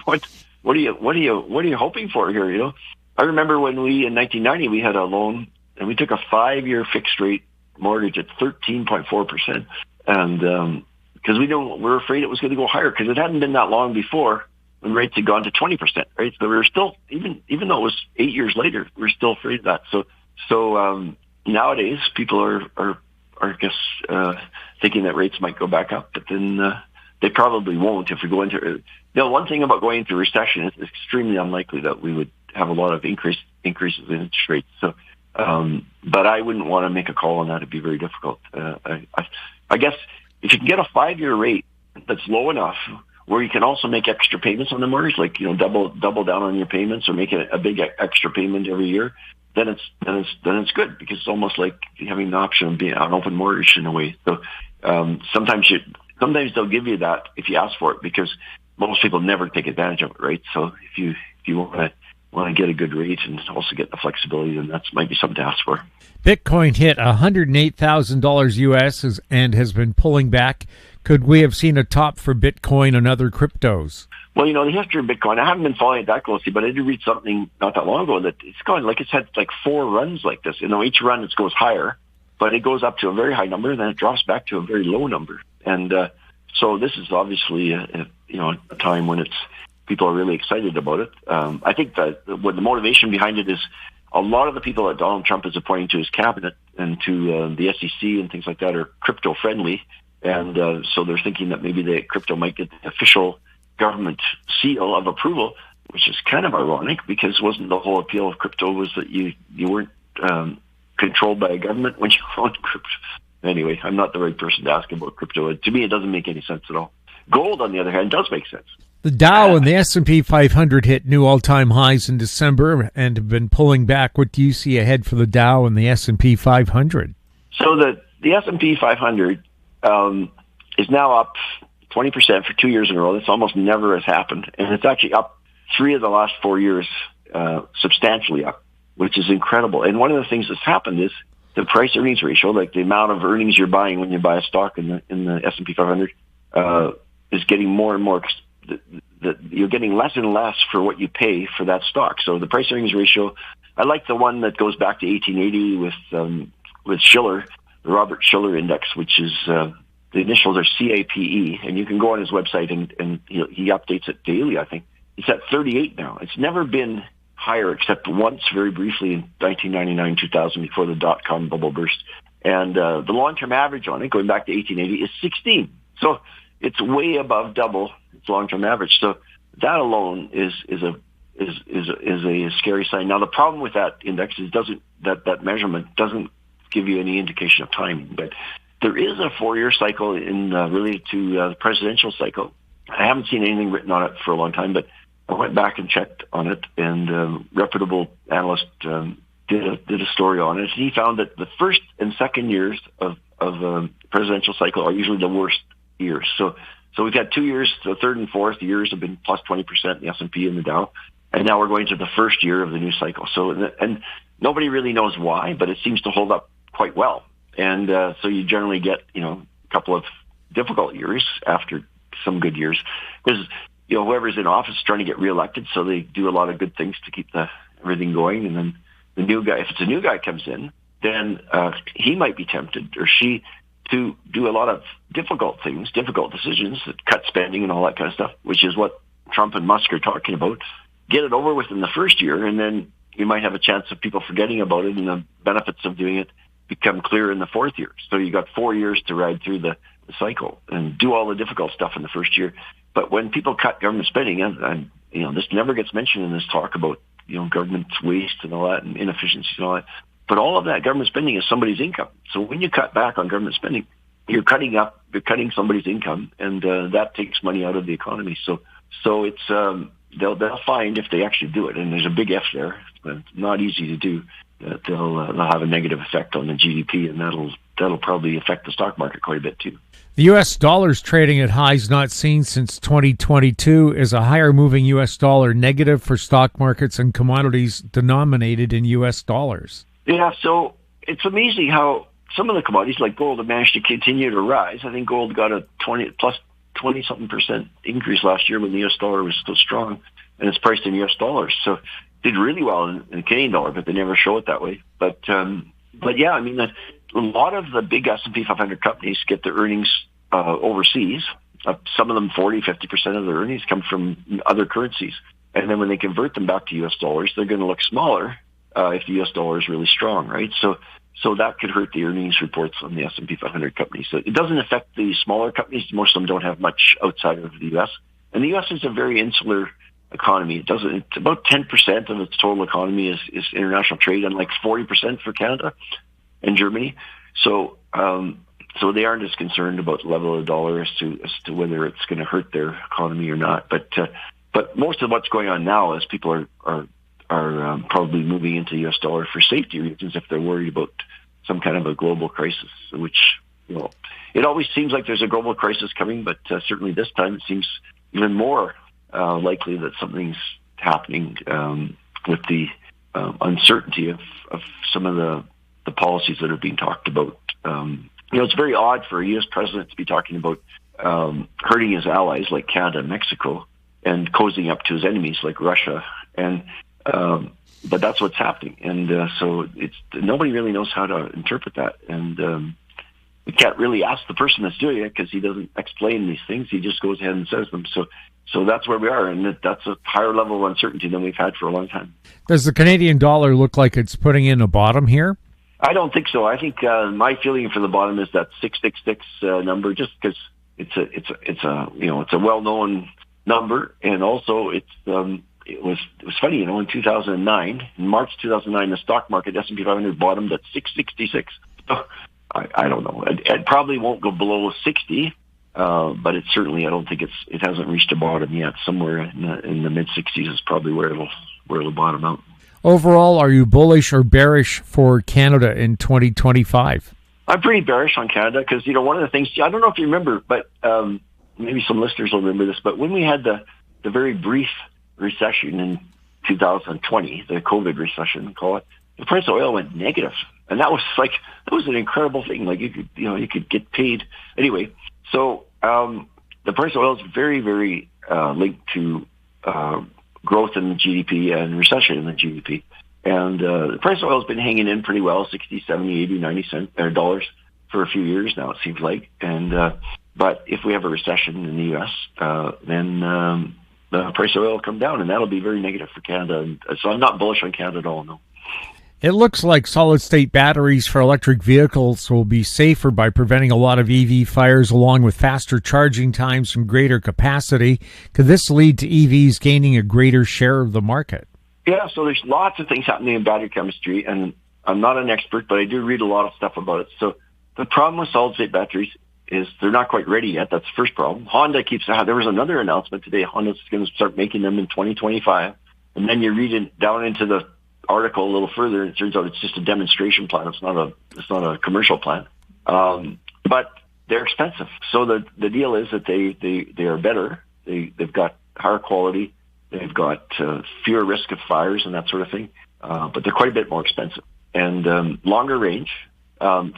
what are you hoping for here? You know, I remember when in 1990 we had a loan and we took a 5-year fixed rate mortgage at 13.4%, and because we were afraid it was going to go higher, because it hadn't been that long before when rates had gone to 20%, right? So we were still, even though it was 8 years later, we were still afraid of that. So nowadays people are I guess thinking that rates might go back up, but then they probably won't if we go into. You know, one thing about going into recession is it's extremely unlikely that we would have a lot of increases in interest rates. So, but I wouldn't want to make a call on that. It'd be very difficult. I guess if you can get a 5-year rate that's low enough where you can also make extra payments on the mortgage, like, you know, double down on your payments or make a big extra payment every year, then it's good, because it's almost like having the option of being an open mortgage in a way. So sometimes they'll give you that if you ask for it, because most people never take advantage of it, right? So if you want to get a good rate and also get the flexibility, then that might be something to ask for. Bitcoin hit $108,000 US and has been pulling back. Could we have seen a top for Bitcoin and other cryptos? Well, you know, the history of Bitcoin, I haven't been following it that closely, but I did read something not that long ago that it's had like 4 runs like this. You know, each run it goes higher, but it goes up to a very high number, and then it drops back to a very low number. And so this is obviously a time when people are really excited about it. I think that what the motivation behind it is, a lot of the people that Donald Trump is appointing to his cabinet and to the SEC and things like that are crypto friendly, and so they're thinking that maybe the crypto might get the official government seal of approval, which is kind of ironic, because wasn't the whole appeal of crypto was that you weren't controlled by a government when you owned crypto? Anyway, I'm not the right person to ask about crypto. To me, it doesn't make any sense at all. Gold, on the other hand, does make sense. The Dow and the S&P 500 hit new all-time highs in December and have been pulling back. What do you see ahead for the Dow and the S&P 500? So the S&P 500 is now up 20% for 2 years in a row. This almost never has happened. And it's actually up 3 of the last 4 years, substantially up, which is incredible. And one of the things that's happened is the price-earnings ratio, like the amount of earnings you're buying when you buy a stock in the S&P 500, is getting more and more. You're getting less and less for what you pay for that stock. So the price-earnings ratio, I like the one that goes back to 1880 with Shiller, the Robert Shiller Index, which is the initials are CAPE, and you can go on his website and he updates it daily. I think it's at 38 now. It's never been higher, except once, very briefly, in 1999, 2000, before the dot-com bubble burst. And the long-term average on it, going back to 1880, is 16. So it's way above double its long-term average. So that alone is a scary sign. Now, the problem with that index is that measurement doesn't give you any indication of timing. But there is a 4-year cycle related to the presidential cycle. I haven't seen anything written on it for a long time, but I went back and checked on it, and reputable analyst did a story on it. He found that the first and second years of presidential cycle are usually the worst years. So we've had 2 years, the third and fourth years have been plus 20% in the S&P and the Dow, and now we're going to the first year of the new cycle. So, and nobody really knows why, but it seems to hold up quite well. And so you generally get, a couple of difficult years after some good years, because whoever's in office is trying to get reelected, so they do a lot of good things to keep everything going. And then the new guy, if it's a new guy comes in, then he might be tempted, or she, to do a lot of difficult things, difficult decisions that cut spending and all that kind of stuff, which is what Trump and Musk are talking about. Get it over with in the first year, and then you might have a chance of people forgetting about it, and the benefits of doing it become clear in the fourth year. So you got 4 years to ride through the cycle and do all the difficult stuff in the first year. But when people cut government spending, and this never gets mentioned in this talk about government waste and all that, and inefficiencies and all that. But all of that government spending is somebody's income. So when you cut back on government spending, you're cutting somebody's income, and that takes money out of the economy. So it's they'll find, if they actually do it, and there's a big F there, it's not easy to do, that they'll have a negative effect on the GDP, and that'll probably affect the stock market quite a bit too. The U.S. dollar's trading at highs not seen since 2022. Is a higher moving U.S. dollar negative for stock markets and commodities denominated in U.S. dollars? Yeah, so it's amazing how some of the commodities like gold have managed to continue to rise. I think gold got a 20-something% increase last year when the U.S. dollar was still strong, and it's priced in U.S. dollars. So did really well in the Canadian dollar, but they never show it that way. But yeah, I mean, a lot of the big S&P 500 companies get their earnings overseas. Some of them 40-50% of their earnings come from other currencies. And then when they convert them back to U.S. dollars, they're going to look smaller if the U.S. dollar is really strong, right? So that could hurt the earnings reports on the S&P 500 companies. So it doesn't affect the smaller companies. Most of them don't have much outside of the U.S. And the U.S. is a very insular economy. It's about 10% of its total economy is international trade, and like 40% for Canada and Germany. So they aren't as concerned about the level of the dollar as to whether it's going to hurt their economy or not. But most of what's going on now is people are probably moving into the U.S. dollar for safety reasons if they're worried about some kind of a global crisis, which, it always seems like there's a global crisis coming, but certainly this time it seems even more likely that something's happening with the uncertainty of some of the policies that are being talked about. It's very odd for a U.S. president to be talking about hurting his allies like Canada and Mexico and cozying up to his enemies like Russia. But that's what's happening. And so nobody really knows how to interpret that. And we can't really ask the person that's doing it because he doesn't explain these things. He just goes ahead and says them. So that's where we are, and that's a higher level of uncertainty than we've had for a long time. Does the Canadian dollar look like it's putting in a bottom here? I don't think so. I think my feeling for the bottom is that 666 number, just because it's a well-known number, and also it was funny, in 2009, in March 2009, the stock market S&P 500 bottomed at 666. So I don't know. It probably won't go below 60. But it certainly, I don't think it hasn't reached a bottom yet. Somewhere in the mid-60s is probably where it'll bottom out. Overall, are you bullish or bearish for Canada in 2025? I'm pretty bearish on Canada because, one of the things, I don't know if you remember, but maybe some listeners will remember this, but when we had the very brief recession in 2020, the COVID recession, call it, the price of oil went negative. And that was an incredible thing. Like you could get paid. Anyway, so the price of oil is very, very linked to growth in the GDP and recession in the GDP. And the price of oil has been hanging in pretty well, 60, 70, 80, 90 dollars for a few years now, it seems like. And but if we have a recession in the U.S., then the price of oil will come down, and that'll be very negative for Canada. And so I'm not bullish on Canada at all, no. It looks like solid-state batteries for electric vehicles will be safer by preventing a lot of EV fires, along with faster charging times and greater capacity. Could this lead to EVs gaining a greater share of the market? Yeah, so there's lots of things happening in battery chemistry, and I'm not an expert, but I do read a lot of stuff about it. So the problem with solid-state batteries is they're not quite ready yet. That's the first problem. Honda there was another announcement today. Honda's going to start making them in 2025. And then you read it down into the article a little further, and it turns out it's just a demonstration plant. It's not a commercial plant. But they're expensive. So the deal is that they are better. They've got higher quality. They've got fewer risk of fires and that sort of thing. But they're quite a bit more expensive and longer range. But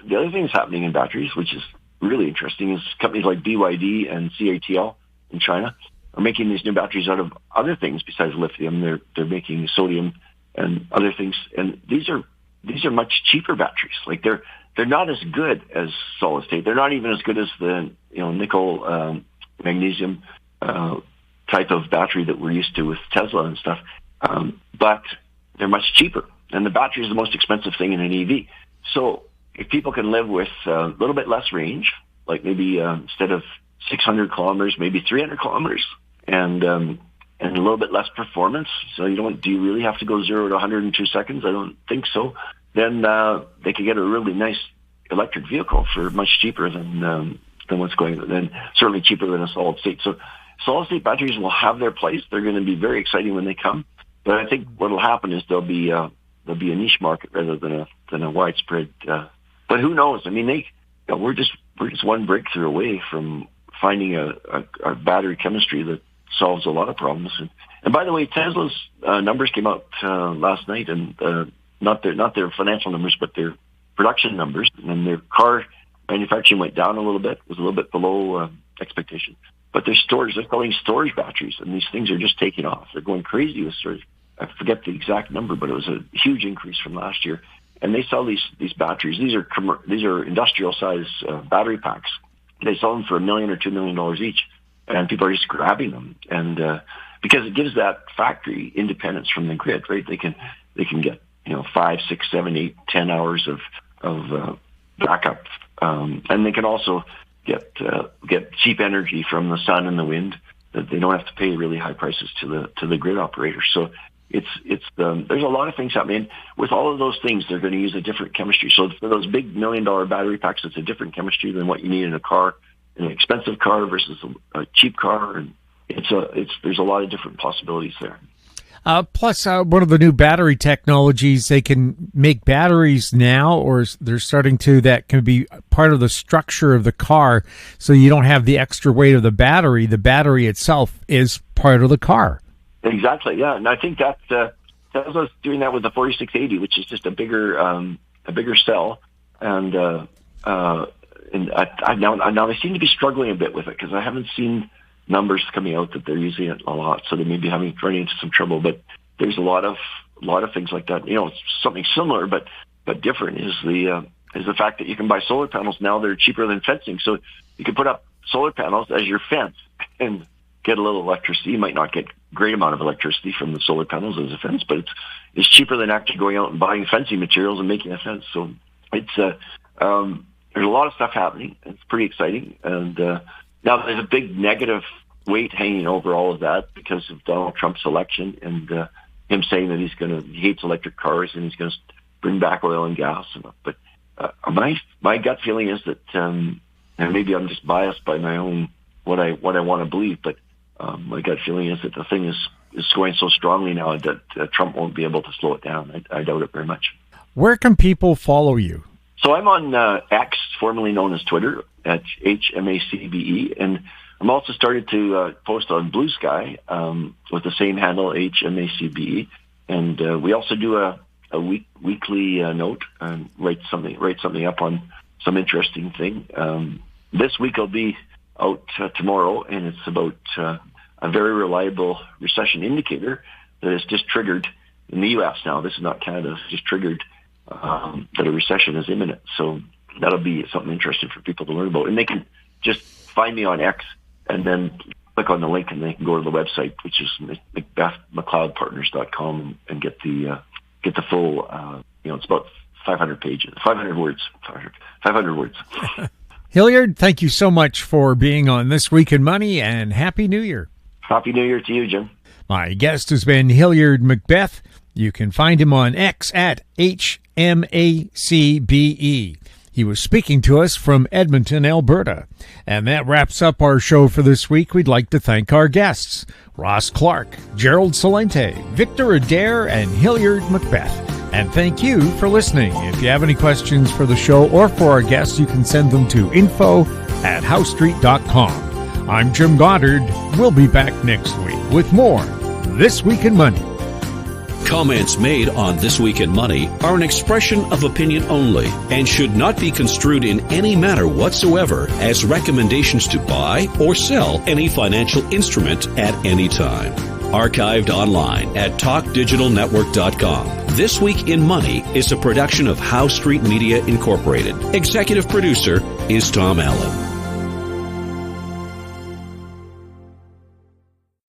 the other thing that's happening in batteries, which is really interesting, is companies like BYD and CATL in China are making these new batteries out of other things besides lithium. They're making sodium and other things, and these are much cheaper batteries. Like they're not as good as solid state. They're not even as good as the nickel magnesium type of battery that we're used to with Tesla and stuff. But they're much cheaper, and the battery is the most expensive thing in an EV. So if people can live with a little bit less range, like maybe instead of 600 kilometers, maybe 300 kilometers, and a little bit less performance, so do you really have to go 0 to 100 in 2 seconds? I don't think so. Then they could get a really nice electric vehicle for much cheaper than what's going on, and certainly cheaper than a solid state. So solid state batteries will have their place. They're going to be very exciting when they come. But I think what will happen is there'll be a niche market rather than a widespread. But who knows? I mean, we're just one breakthrough away from finding a battery chemistry that solves a lot of problems. And by the way, Tesla's numbers came out last night, and not their financial numbers, but their production numbers, and their car manufacturing went down a little bit, was a little bit below expectation. But they're selling storage batteries, and these things are just taking off. They're going crazy with storage. I forget the exact number, but it was a huge increase from last year. And they sell these batteries. These are industrial size battery packs. They sell them for $1 million or $2 million each, and people are just grabbing them. And because it gives that factory independence from the grid, right? They can get 5, 6, 7, 8, 10 hours of backup, and they can also get cheap energy from the sun and the wind. That they don't have to pay really high prices to the grid operators. So there's a lot of things happening. With all of those things, they're going to use a different chemistry. So for those big $1 million battery packs, it's a different chemistry than what you need in a car, an expensive car versus a cheap car, and there's a lot of different possibilities there. Plus, one of the new battery technologies, they can make batteries now, or they're starting to, that can be part of the structure of the car, so you don't have the extra weight of the battery. The battery itself is part of the car. Exactly, yeah. And I think that Tesla's doing that with the 4680, which is just a bigger cell. And now they seem to be struggling a bit with it, because I haven't seen numbers coming out that they're using it a lot, so they may be running into some trouble. But there's a lot of things like that. Something similar but different is the fact that you can buy solar panels now. They're cheaper than fencing, so you can put up solar panels as your fence and get a little electricity. You might not get great amount of electricity from the solar panels as a fence, but it's cheaper than actually going out and buying fencing materials and making a fence. So it's there's a lot of stuff happening. It's pretty exciting, and now there's a big negative weight hanging over all of that because of Donald Trump's election and him saying that he hates electric cars and he's going to bring back oil and gas. But my gut feeling is that, and maybe I'm just biased by my own what I want to believe, but my gut feeling is that the thing is going so strongly now that Trump won't be able to slow it down. I doubt it very much. Where can people follow you? So I'm on X, formerly known as Twitter, at HMACBE, and I'm also started to post on Blue Sky with the same handle, HMACBE, and we also do a weekly note and write something up on some interesting thing. This week I'll be out tomorrow, and it's about a very reliable recession indicator that is just triggered in the U.S. now. This is not Canada. It's just triggered that a recession is imminent. So that'll be something interesting for people to learn about. And they can just find me on X and then click on the link, and they can go to the website, which is MacBeth.Partners.com, and get the full. It's about 500 pages, 500 words. Hiliard, thank you so much for being on This Week in Money, and Happy New Year. Happy New Year to you, Jim. My guest has been Hiliard MacBeth. You can find him on X at HMACBE. He was speaking to us from Edmonton, Alberta. And that wraps up our show for this week. We'd like to thank our guests, Ross Clark, Gerald Celente, Victor Adair, and Hiliard MacBeth. And thank you for listening. If you have any questions for the show or for our guests, you can send them to info@HowStreet.com. I'm Jim Goddard. We'll be back next week with more This Week in Money. Comments made on This Week in Money are an expression of opinion only and should not be construed in any manner whatsoever as recommendations to buy or sell any financial instrument at any time. Archived online at TalkDigitalNetwork.com. This Week in Money is a production of How Street Media Incorporated. Executive producer is Tom Allen.